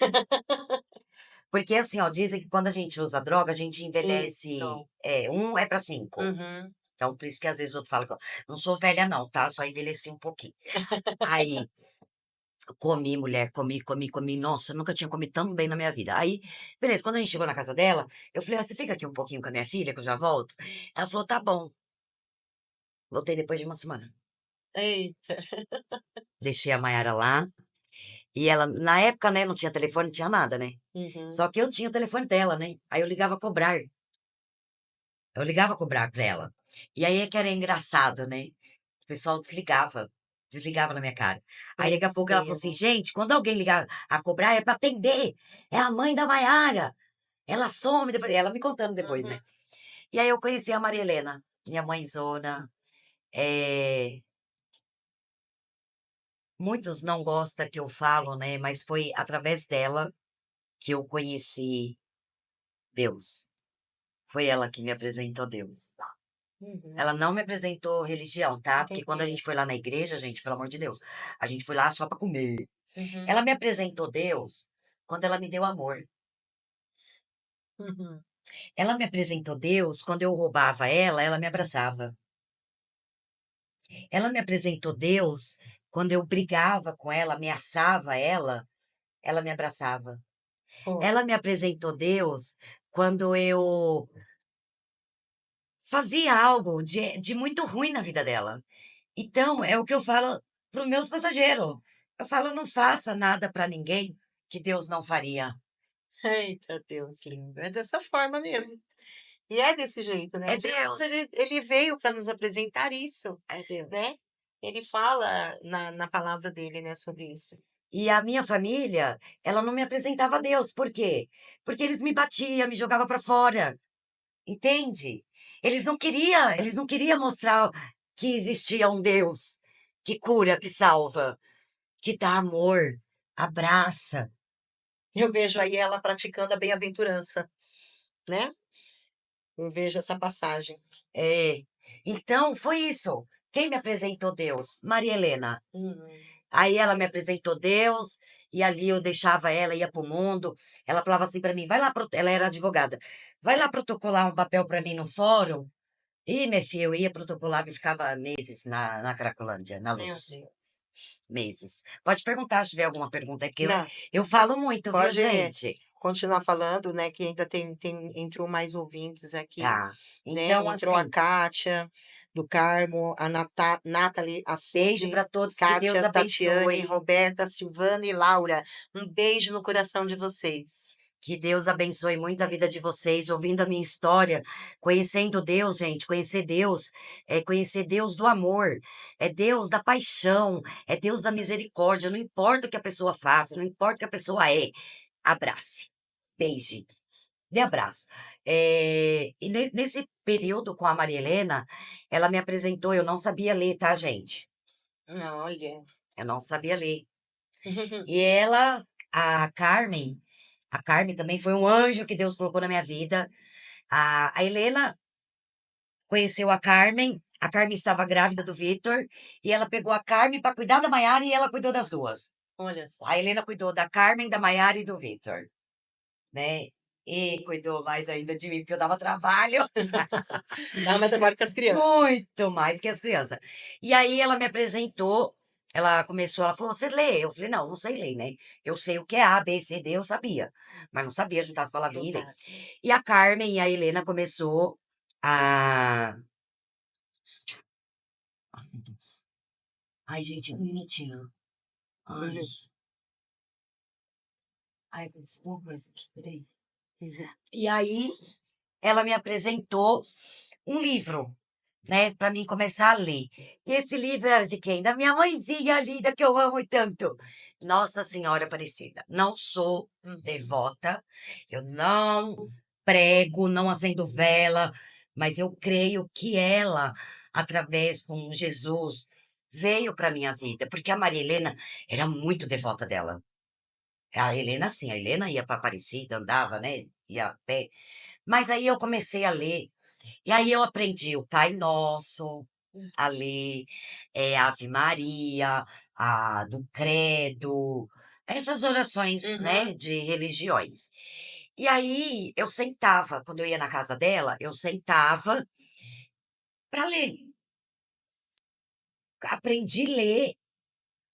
Porque assim, ó, dizem que quando a gente usa droga, a gente envelhece, Isso. 1 é para 5. Uhum. Então, por isso que às vezes o outro fala que eu não sou velha não, tá, só envelheci um pouquinho. Aí, comi mulher, comi, comi, comi, nossa, eu nunca tinha comido tão bem na minha vida. Aí, beleza, quando a gente chegou na casa dela, eu falei: "Ah, você fica aqui um pouquinho com a minha filha que eu já volto?". Ela falou: "Tá bom". Voltei depois de uma semana. Eita. Deixei a Maiara lá, e ela na época, né, não tinha telefone, não tinha nada, né. Uhum. Só que eu tinha o telefone dela, né, aí eu ligava a cobrar. Eu ligava a cobrar pra ela. E aí é que era engraçado, né, o pessoal desligava na minha cara. Aí daqui a pouco ela falou assim: Percebo. "Gente, quando alguém ligar a cobrar é pra atender, é a mãe da Maiara, ela some", depois ela me contando depois, Uhum. né. E aí eu conheci a Maria Helena, minha mãezona, eh, muitos não gostam que eu falo, né, mas foi através dela que eu conheci Deus. Foi ela que me apresentou Deus. Uhum. Ela não me apresentou religião, tá, porque quando a Entendi. gente foi lá na igreja, gente, pelo amor de Deus, a gente foi lá só pra comer. Uhum. Ela me apresentou Deus quando ela me deu amor. Uhum. Ela me apresentou Deus quando eu roubava ela, ela me abraçava. Ela me apresentou Deus quando eu brigava com ela, ameaçava ela me abraçava. Foi. Ela me apresentou Deus quando eu fazia algo de muito ruim na vida dela. Então, é o que eu falo para os meus passageiros. Eu falo: "Não faça nada para ninguém que Deus não faria". Eita, Deus lindo. É dessa forma mesmo. E é desse jeito, É né. Jesus Deus, ele veio para nos apresentar isso, é né. Deus. Ele fala na palavra dele, né, sobre isso. E a minha família, ela não me apresentava a Deus, por quê? Porque eles me batia, me jogava para fora, entende? Eles não queria mostrar que existia um Deus que cura, que salva, que dá amor, abraça. Eu vejo aí ela praticando a bem-aventurança, né, eu vejo essa passagem. É. Então, foi isso. Quem me apresentou Deus? Maria Helena. Uhum. Aí ela me apresentou Deus, e ali eu deixava ela, ia para o mundo. Ela falava assim para mim: vai lá, ela era advogada, vai lá protocolar um papel para mim no fórum. E, minha filha, eu ia, protocolava e ficava meses na Cracolândia, na Meu luz. Deus. Meses. Pode perguntar se tiver alguma pergunta, é que Não, eu falo muito, viu, pode gente? continuar falando, né, que ainda entrou mais ouvintes aqui, Tá. né, Então, entrou a assim, Kátia, do Carmo, a Nathalie, a beijo Suzy, para todos, que Deus Kátia, Tatiane, abençoe. Roberta, Silvana e Laura. Um beijo no coração de vocês. Que Deus abençoe muito a vida de vocês, ouvindo a minha história, conhecendo Deus, gente. Conhecer Deus é conhecer Deus do amor, é Deus da paixão, é Deus da misericórdia. Não importa o que a pessoa faça, não importa o que a pessoa é, abrace, beije, dê abraço. E nesse período com a Maria Helena, ela me apresentou, eu não sabia ler, tá, gente? Olha. Eu não sabia ler. E ela, a Carmen também foi um anjo que Deus colocou na minha vida. A Helena conheceu a Carmen estava grávida do Vitor, e ela pegou a Carmen para cuidar da Maiara e ela cuidou das duas. Olha só. A Helena cuidou da Carmen, da Maiara e do Vitor, né? E cuidou mais ainda de mim, porque eu dava trabalho. Dá mais trabalho que as crianças. Muito mais que as crianças. E aí ela me apresentou, ela começou, ela falou: "Você lê?" Eu falei: "Não, não sei ler, né? Eu sei o que é A, B, C, D, eu sabia, mas não sabia juntar as palavrinhas e ler." Juntar. E a Carmen e a Helena começou a ai, meu Deus. Ai, gente, um minutinho. Ai, Uhum, ai, aconteceu uma coisa aqui, peraí. uhum, E aí ela me apresentou um livro, né, para mim começar a ler. E esse livro era de quem? Da minha mãezinha linda, que eu amo tanto. Nossa Senhora Aparecida. Não sou uhum. devota, eu não prego, não acendo vela, mas eu creio que ela, através com Jesus, veio para minha vida, porque a Maria Helena era muito devota dela. A Helena, sim, a Helena ia para Aparecida, andava, né, ia a pé. Mas aí eu comecei a ler e aí eu aprendi o Pai Nosso, a ler, Ave Maria, a do Credo, essas orações, Uhum. né, de religiões. E aí eu sentava, quando eu ia na casa dela, eu sentava para ler. Aprendi a ler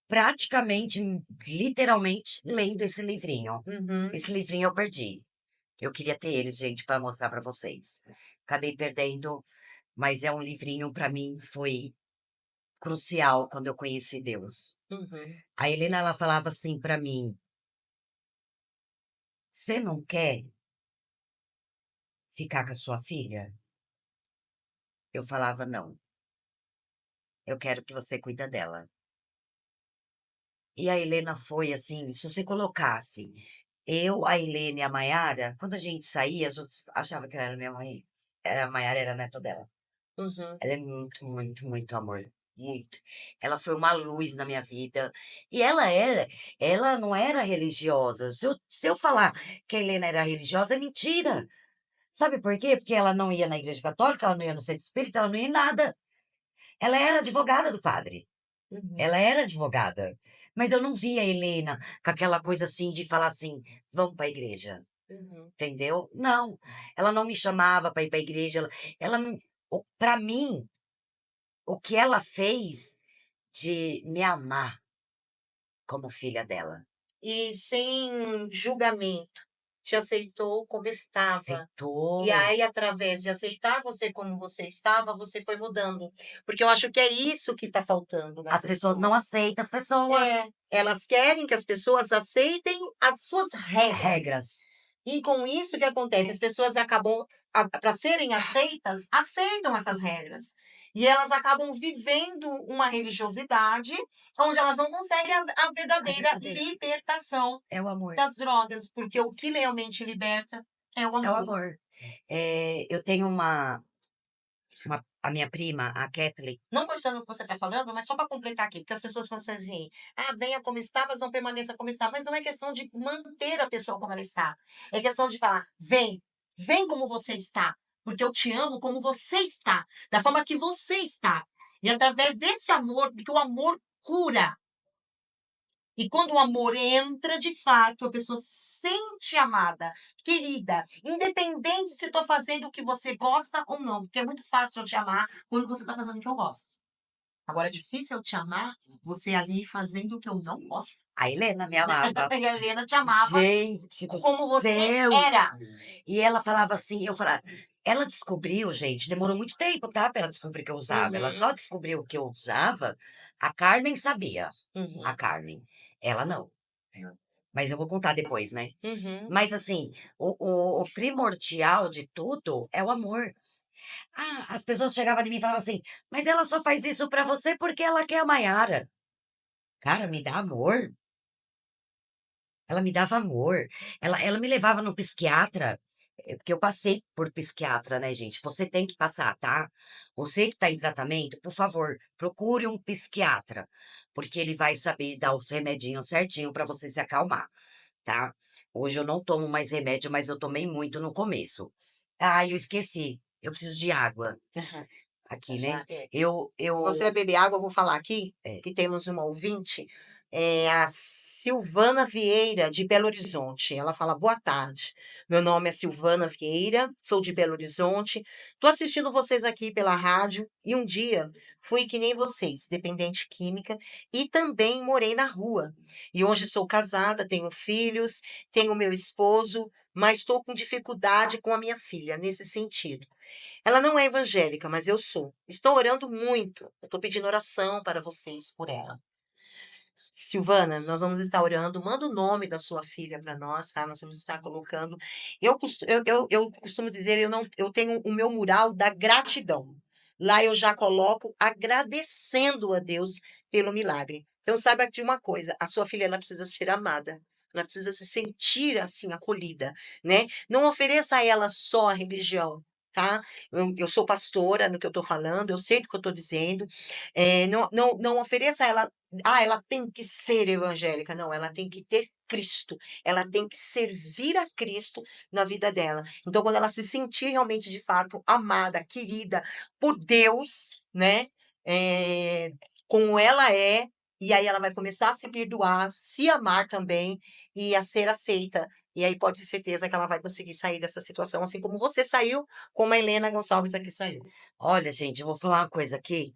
praticamente, literalmente, lendo esse livrinho. Uhum. Esse livrinho eu perdi. Eu queria ter eles, gente, para mostrar para vocês. Acabei perdendo, mas é um livrinho para mim foi crucial quando eu conheci Deus. Uhum. A Helena, ela falava assim para mim: "Você não quer ficar com a sua filha?" Eu falava: "Não, eu quero que você cuida dela." E a Helena foi assim, se você colocasse eu, a Helena e a Maiara, quando a gente saía, os outros achavam que ela era minha mãe. A Maiara era neta dela. Uhum. Ela é muito, muito, muito amor, muito. Ela foi uma luz na minha vida. E ela não era religiosa. Se eu falar que a Helena era religiosa, é mentira. Sabe por quê? Porque ela não ia na igreja católica, ela não ia no centro espírita, ela não ia em nada. Ela era advogada do padre. Uhum. Ela era advogada. Mas eu não via a Helena com aquela coisa assim de falar assim: vamos para a igreja. Uhum. Entendeu? Não. Ela não me chamava para ir para a igreja. Ela para mim, o que ela fez de me amar como filha dela. E sem julgamento, te aceitou como estava. E Aceitou. aí, através de aceitar você como você estava, você foi mudando. Porque eu acho que é isso que está faltando nas As pessoas não pessoas. aceitam as pessoas. É, elas querem que as pessoas aceitem as suas regras. Regras. E com isso, o que acontece? As pessoas acabam, para serem aceitas, aceitam essas regras. E elas acabam vivendo uma religiosidade onde elas não conseguem a A verdadeira verdadeira. libertação É o amor. das drogas, porque o que realmente liberta é o É o amor. amor. Eu tenho uma. a minha prima, a Kathleen. Não cortando o que você está falando, mas só para completar aqui, porque as pessoas falam assim: "Ah, venha como está, mas não permaneça como está", mas não é questão de manter a pessoa como ela está, é questão de falar: "Vem, vem como você está, porque eu te amo como você está, da forma que você está". E através desse amor, porque o amor cura. E quando o amor entra, de fato, a pessoa se sente amada, querida, independente se eu estou fazendo o que você gosta ou não, porque é muito fácil eu te amar quando você está fazendo o que eu gosto. Agora é difícil eu te amar, você ali fazendo o que eu não gosto. A Helena me amava. E a Helena te amava Gente do como você céu! era. E ela falava assim, eu falava, ela descobriu, gente, demorou muito tempo, tá, pra ela descobrir que eu usava. Ela só Uhum, descobriu que eu usava, a Carmen sabia, a uhum, Carmen. Ela não. Mas eu vou contar depois, né? uhum. Mas assim, o primordial de tudo é o amor. Ah, as pessoas chegavam em mim e falavam assim, mas ela só faz isso pra você porque ela quer a Maiara. Cara, me dá amor. Ela me dava amor. Ela me levava no psiquiatra, porque eu passei por psiquiatra, né, gente? Você tem que passar, tá? Você que tá em tratamento, por favor, procure um psiquiatra, porque ele vai saber dar os remedinhos certinho pra você se acalmar, tá? Hoje eu não tomo mais remédio, mas eu tomei muito no começo. Ah, eu esqueci. Eu preciso de água Aham. aqui, né? É. Você vai Eu, beber água, eu vou falar aqui é, que temos uma ouvinte, a Silvana Vieira, de Belo Horizonte. Ela fala: "Boa tarde. Meu nome é Silvana Vieira, sou de Belo Horizonte. Estou assistindo vocês aqui pela rádio e um dia fui que nem vocês, dependente química, e também morei na rua. E hoje sou casada, tenho filhos, tenho meu esposo, mas estou com dificuldade com a minha filha nesse sentido. Ela não é evangélica, mas eu sou. Estou orando muito. Eu estou pedindo oração para vocês por ela. Silvana, nós vamos estar orando. Manda o nome da sua filha para nós, tá? Nós vamos estar colocando. Eu costumo dizer, eu tenho o meu mural da gratidão. Lá eu já coloco agradecendo a Deus pelo milagre. Então, saiba de uma coisa: a sua filha ela precisa ser amada. Ela precisa se sentir assim, acolhida, né? Não ofereça a ela só a religião, tá? Eu sou pastora no que eu estou falando, eu sei do que eu estou dizendo. Não ofereça a ela ela tem que ser evangélica. Não, ela tem que ter Cristo. Ela tem que servir a Cristo na vida dela. Então, quando ela se sentir realmente, de fato, amada, querida por Deus, né? eh, Como ela é, e aí ela vai começar a se perdoar, se amar também e a ser aceita. E aí pode ter certeza que ela vai conseguir sair dessa situação, assim como você saiu, como a Helena Gonçalves aqui saiu. olha, gente, eu vou falar uma coisa aqui.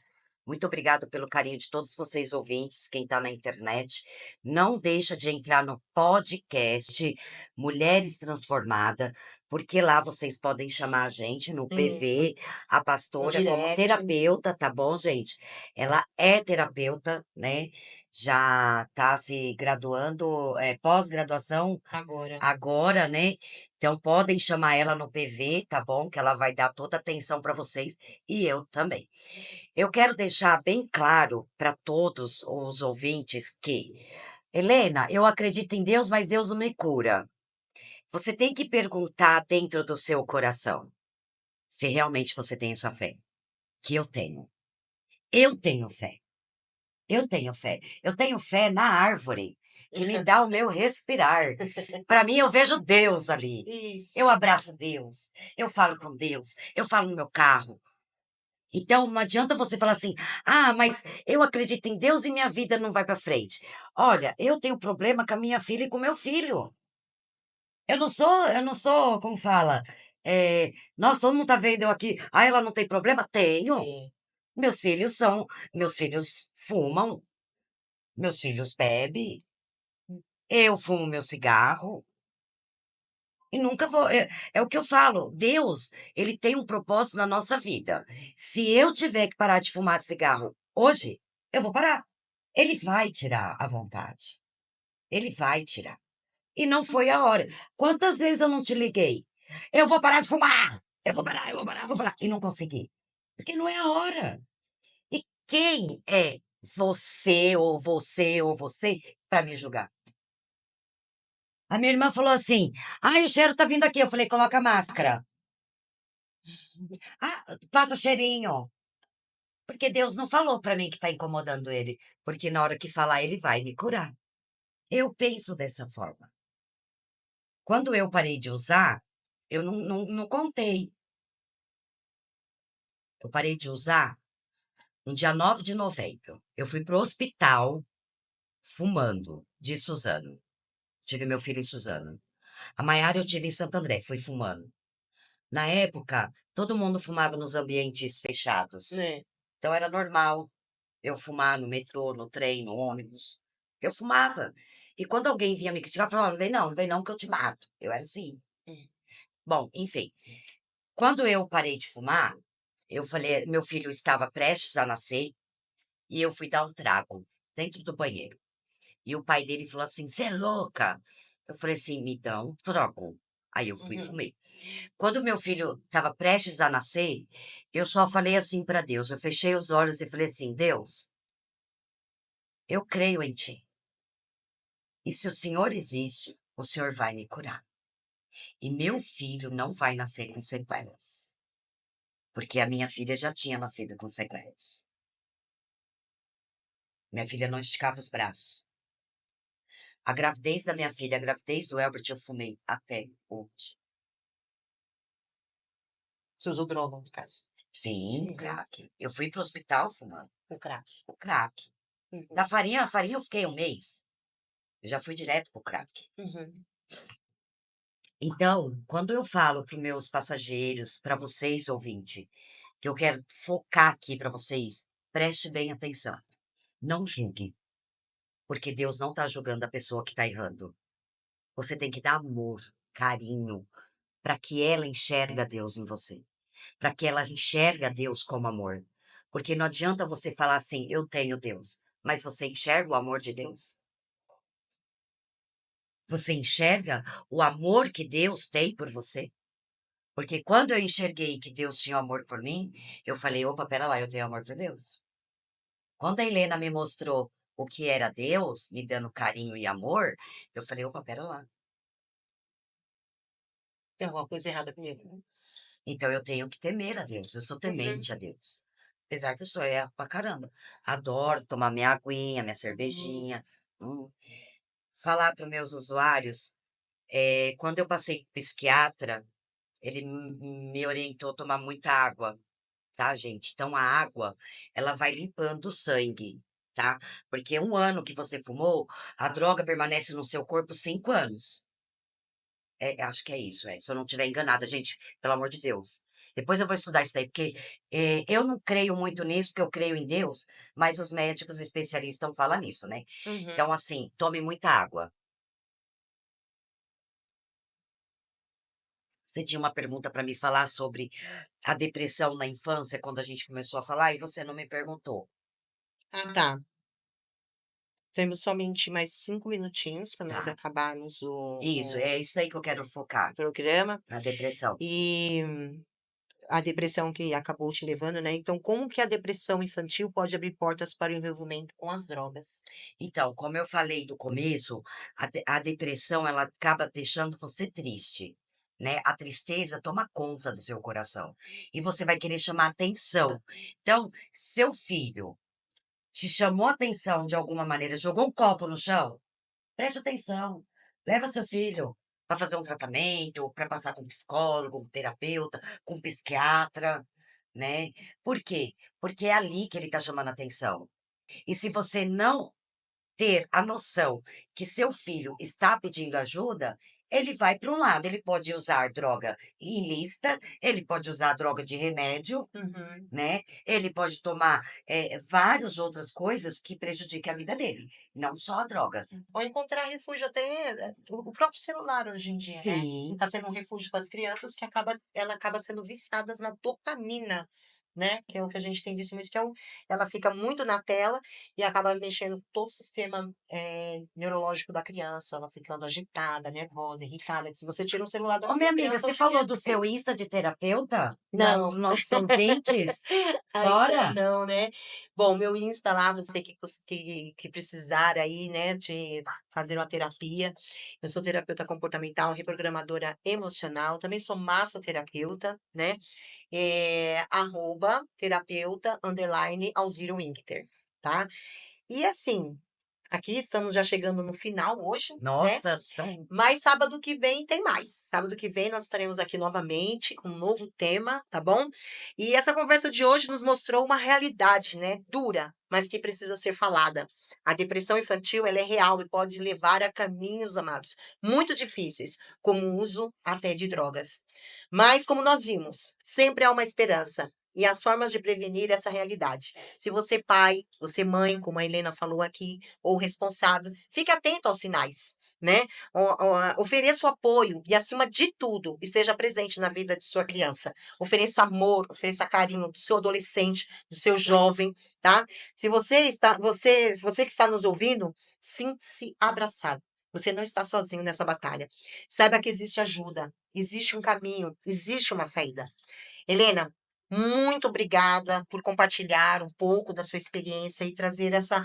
Muito obrigado pelo carinho de todos vocês ouvintes, quem está na internet. Não deixa de entrar no podcast Mulheres Transformadas, porque lá vocês podem chamar a gente no Isso, PV, a no pastora, como direct, terapeuta, tá bom, gente? Ela é terapeuta, né? Já está se graduando, pós-graduação agora. agora, né? Então podem chamar ela no PV, tá bom? Que ela vai dar toda a atenção para vocês e eu também. Eu quero deixar bem claro para todos os ouvintes que, Helena, eu acredito em Deus, mas Deus não me cura. Você tem que perguntar dentro do seu coração se realmente você tem essa fé. Que eu tenho. Eu tenho fé. Eu tenho fé. Eu tenho fé na árvore que me dá o meu respirar. Para mim, eu vejo Deus ali. Eu Isso. abraço Deus. Eu falo com Deus. Eu falo no meu carro. Então, não adianta você falar assim: ah, mas eu acredito em Deus e minha vida não vai para frente. Olha, eu tenho problema com a minha filha e com o meu filho. Eu não sou, como fala? Nossa, todo mundo tá vendo eu aqui. Ah, ela não tem problema? Tenho. É. Meus filhos fumam, meus filhos bebem, eu fumo meu cigarro. E nunca vou. É o que eu falo. Deus, ele tem um propósito na nossa vida. Se eu tiver que parar de fumar cigarro hoje, eu vou parar. Ele vai tirar a vontade. Ele vai tirar. E não foi a hora. Quantas vezes eu não te liguei? Eu vou parar de fumar! Eu vou parar, eu vou parar, eu vou parar. E não consegui. Porque não é a hora. E quem é você para me julgar? A minha irmã falou assim: ai, o cheiro tá vindo aqui. Eu falei: coloca a máscara. Ah, passa cheirinho. Porque Deus não falou pra mim que tá incomodando ele, porque na hora que falar ele vai me curar. Eu penso dessa forma. Quando eu parei de usar, eu não contei. Eu parei de usar no dia 9 de novembro. Eu fui pro hospital fumando, de Suzano. Tive meu filho em Suzano. A Maiara eu tive em Santo André, fui fumando. Na época, todo mundo fumava nos ambientes fechados. É. Então era normal eu fumar no metrô, no trem, no ônibus. Eu fumava. E quando alguém vinha me criticar, eu falava: não vem não, que eu te mato. Eu era assim. Hum. Bom, enfim. Quando eu parei de fumar, eu falei, meu filho estava prestes a nascer e eu fui dar um trago dentro do banheiro. E o pai dele falou assim: você é louca? Eu falei assim: me dá um trago. Aí eu fui e Uhum. fumei. Quando meu filho estava prestes a nascer, eu só falei assim para Deus. Eu fechei os olhos e falei assim: Deus, eu creio em ti. E se o Senhor existe, o Senhor vai me curar. E meu filho não vai nascer com sequelas. Porque a minha filha já tinha nascido com sequelas. Minha filha não esticava os braços. A gravidez da minha filha, a gravidez do Elbert, eu fumei até hoje. Você usou droga, no caso. Sim, Uhum. crack. Eu fui pro hospital fumando O crack. o crack. Uhum. Da farinha, a farinha eu fiquei um mês. Eu já fui direto pro crack. Uhum. Então, quando eu falo para os meus passageiros, para vocês, ouvinte, que eu quero focar aqui para vocês, preste bem atenção. Não julgue, porque Deus não está julgando a pessoa que está errando. Você tem que dar amor, carinho, para que ela enxerga Deus em você, para que ela enxerga Deus como amor. Porque não adianta você falar assim, eu tenho Deus, mas você enxerga o amor de Deus? Você enxerga o amor que Deus tem por você? Porque quando eu enxerguei que Deus tinha amor por mim, eu falei, opa, pera lá, eu tenho amor por Deus. Quando a Helena me mostrou o que era Deus, me dando carinho e amor, eu falei, opa, pera lá. Tem alguma coisa errada comigo, né? Então eu tenho que temer a Deus, eu sou Uhum. temente a Deus. Apesar que eu sou erro pra caramba. Adoro tomar minha aguinha, minha Uhum. cervejinha. hum. Falar para os meus usuários, quando eu passei com psiquiatra, ele me orientou a tomar muita água, tá, gente? Então a água, ela vai limpando o sangue, tá? Porque 1 ano que você fumou, a droga permanece no seu corpo 5 anos. Acho que é isso, se eu não estiver enganada, gente, pelo amor de Deus. Depois eu vou estudar isso daí, porque eu não creio muito nisso, porque eu creio em Deus, mas os médicos especialistas falam nisso, né? Uhum. Então, assim, tome muita água. Você tinha uma pergunta para me falar sobre a depressão na infância, quando a gente começou a falar, e você não me perguntou. Ah, tá. Temos somente mais 5 minutinhos para nós Tá. acabarmos Isso, é isso aí que eu quero focar, programa. na depressão. E a depressão que acabou te levando, né, então como que a depressão infantil pode abrir portas para o envolvimento com as drogas? Então, como eu falei do começo, a depressão ela acaba deixando você triste, né? A tristeza toma conta do seu coração e você vai querer chamar atenção. Então, seu filho te chamou atenção de alguma maneira, jogou um copo no chão, preste atenção, leva seu filho para fazer um tratamento, para passar com um psicólogo, um terapeuta, com um psiquiatra, né? Por quê? Porque é ali que ele está chamando atenção. E se você não ter a noção que seu filho está pedindo ajuda, ele vai para um lado, ele pode usar droga ilícita, ele pode usar droga de remédio, Uhum. né? Ele pode tomar várias outras coisas que prejudiquem a vida dele, não só a droga. Ou encontrar refúgio até, o próprio celular hoje em dia, né, Sim, está sendo um refúgio para as crianças que ela acaba sendo viciadas na dopamina, né? Que é o que a gente tem visto muito, ela fica muito na tela e acaba mexendo com todo o sistema neurológico da criança, ela ficando agitada, nervosa, irritada. Se você tira um celular da Ô, minha amiga, criança, você hoje em dia é falou do seu difícil. Insta de terapeuta? Para Não, os nossos ouvintes? ainda Bora? não, né? Bom, meu Insta lá, você que precisar aí, né, de fazer uma terapia. Eu sou terapeuta comportamental, reprogramadora emocional, também sou massoterapeuta, né? Terapeuta, underline, Alziro Winkter, tá? E assim, aqui estamos já chegando no final hoje, né? Nossa, tão... Mas sábado que vem tem mais. Sábado que vem nós estaremos aqui novamente com um novo tema, tá bom? E essa conversa de hoje nos mostrou uma realidade, né? Dura, mas que precisa ser falada. A depressão infantil, ela é real e pode levar a caminhos, amados, muito difíceis, como o uso até de drogas. Mas, como nós vimos, sempre há uma esperança. E as formas de prevenir essa realidade. Se você pai, você mãe, como a Helena falou aqui, ou responsável, fique atento aos sinais, né? Ofereça o apoio e, acima de tudo, esteja presente na vida de sua criança. Ofereça amor, ofereça carinho do seu adolescente, do seu jovem, tá? Se você que está nos ouvindo, sinta-se abraçado. Você não está sozinho nessa batalha. Saiba que existe ajuda, existe um caminho, existe uma saída. Helena, muito obrigada por compartilhar um pouco da sua experiência e trazer essa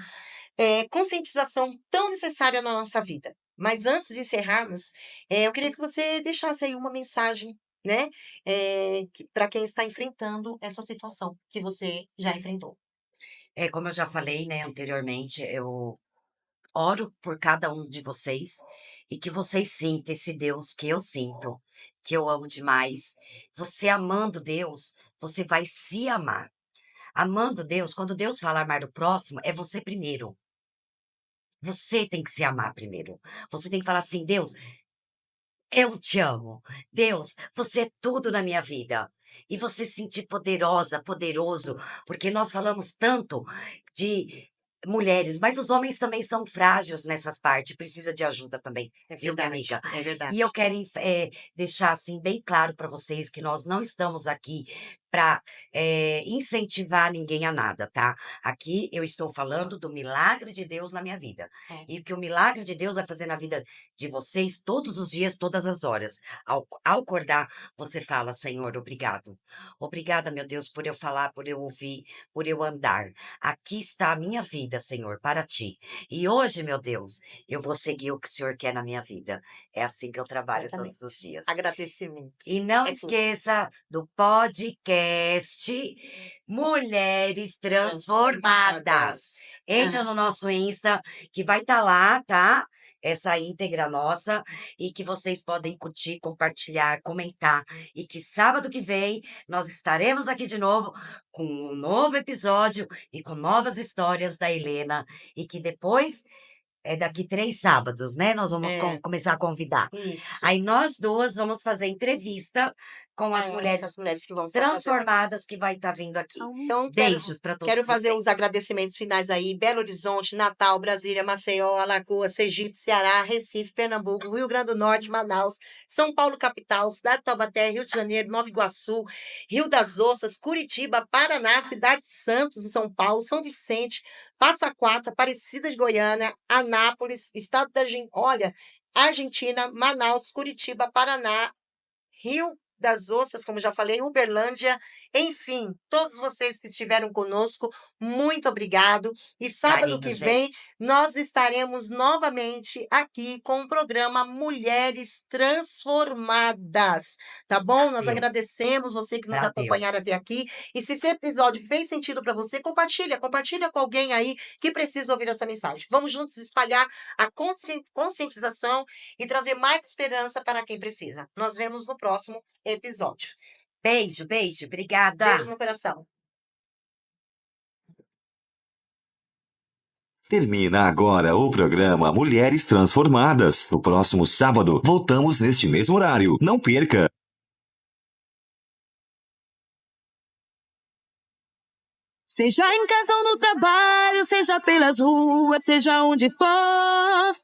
conscientização tão necessária na nossa vida. Mas antes de encerrarmos, eu queria que você deixasse aí uma mensagem, né, para quem está enfrentando essa situação que você já enfrentou. É, como eu já falei, né, anteriormente, eu oro por cada um de vocês e que vocês sintam esse Deus que eu sinto, que eu amo demais. Você amando Deus, você vai se amar. Amando Deus, quando Deus fala amar o próximo, é você primeiro. Você tem que se amar primeiro. Você tem que falar assim: Deus, eu te amo. Deus, você é tudo na minha vida. E você se sentir poderosa, poderoso, porque nós falamos tanto de mulheres, mas os homens também são frágeis nessas partes, precisa de ajuda também, É viu, minha verdade, amiga? é E eu verdade. quero deixar assim bem claro para vocês que nós não estamos aqui para incentivar ninguém a nada, tá? Aqui eu estou falando do milagre de Deus na minha vida. É, E que o milagre de Deus vai fazer na vida de vocês todos os dias, todas as horas. Ao acordar, você fala: Senhor, obrigado. Obrigada, meu Deus, por eu falar, por eu ouvir, por eu andar. Aqui está a minha vida, Senhor, para ti. E hoje, meu Deus, eu vou seguir o que o Senhor quer na minha vida. É assim que eu trabalho todos os exatamente. dias. E Agradecimentos. não É tudo. esqueça do podcast Mulheres Transformadas. Transformadas. Entra Ah, no nosso Insta, que vai estar lá, tá? Essa íntegra nossa, e que vocês podem curtir, compartilhar, comentar. E que sábado que vem nós estaremos aqui de novo com um novo episódio e com novas histórias da Helena. E que depois, daqui 3 sábados, né? Nós vamos é, começar a convidar. isso. Aí nós duas vamos fazer entrevista com as Com mulheres as mulheres que vão estar fazendo aqui. transformadas que vai estar vindo aqui. Então, Beijos para quero todos fazer os vocês. agradecimentos finais aí. Belo Horizonte, Natal, Brasília, Maceió, Alagoas, Sergipe, Ceará, Recife, Pernambuco, Rio Grande do Norte, Manaus, São Paulo, capital, cidade de Taubaté, Rio de Janeiro, Nova Iguaçu, Rio das Ostras, Curitiba, Paraná, cidade de Santos, em São Paulo, São Vicente, Passa Quatro, Aparecida de Goiânia, Anápolis, estado da olha, Argentina, Manaus, Curitiba, Paraná, Rio das Ostras, como já falei, Uberlândia, enfim, todos vocês que estiveram conosco, muito obrigado. E sábado Carinho, que vem gente. nós estaremos novamente aqui com o programa Mulheres Transformadas, tá bom? Pra Nós Deus. agradecemos você que nos Pra acompanharam Deus. até aqui. E se esse episódio fez sentido para você, compartilha com alguém aí que precisa ouvir essa mensagem. Vamos juntos espalhar a conscientização e trazer mais esperança para quem precisa. Nos vemos no próximo episódio. Beijo, beijo. Beijo Obrigada. no coração. Termina agora o programa Mulheres Transformadas. No próximo sábado, voltamos neste mesmo horário. Não perca! Seja em casa ou no trabalho, seja pelas ruas, seja onde for.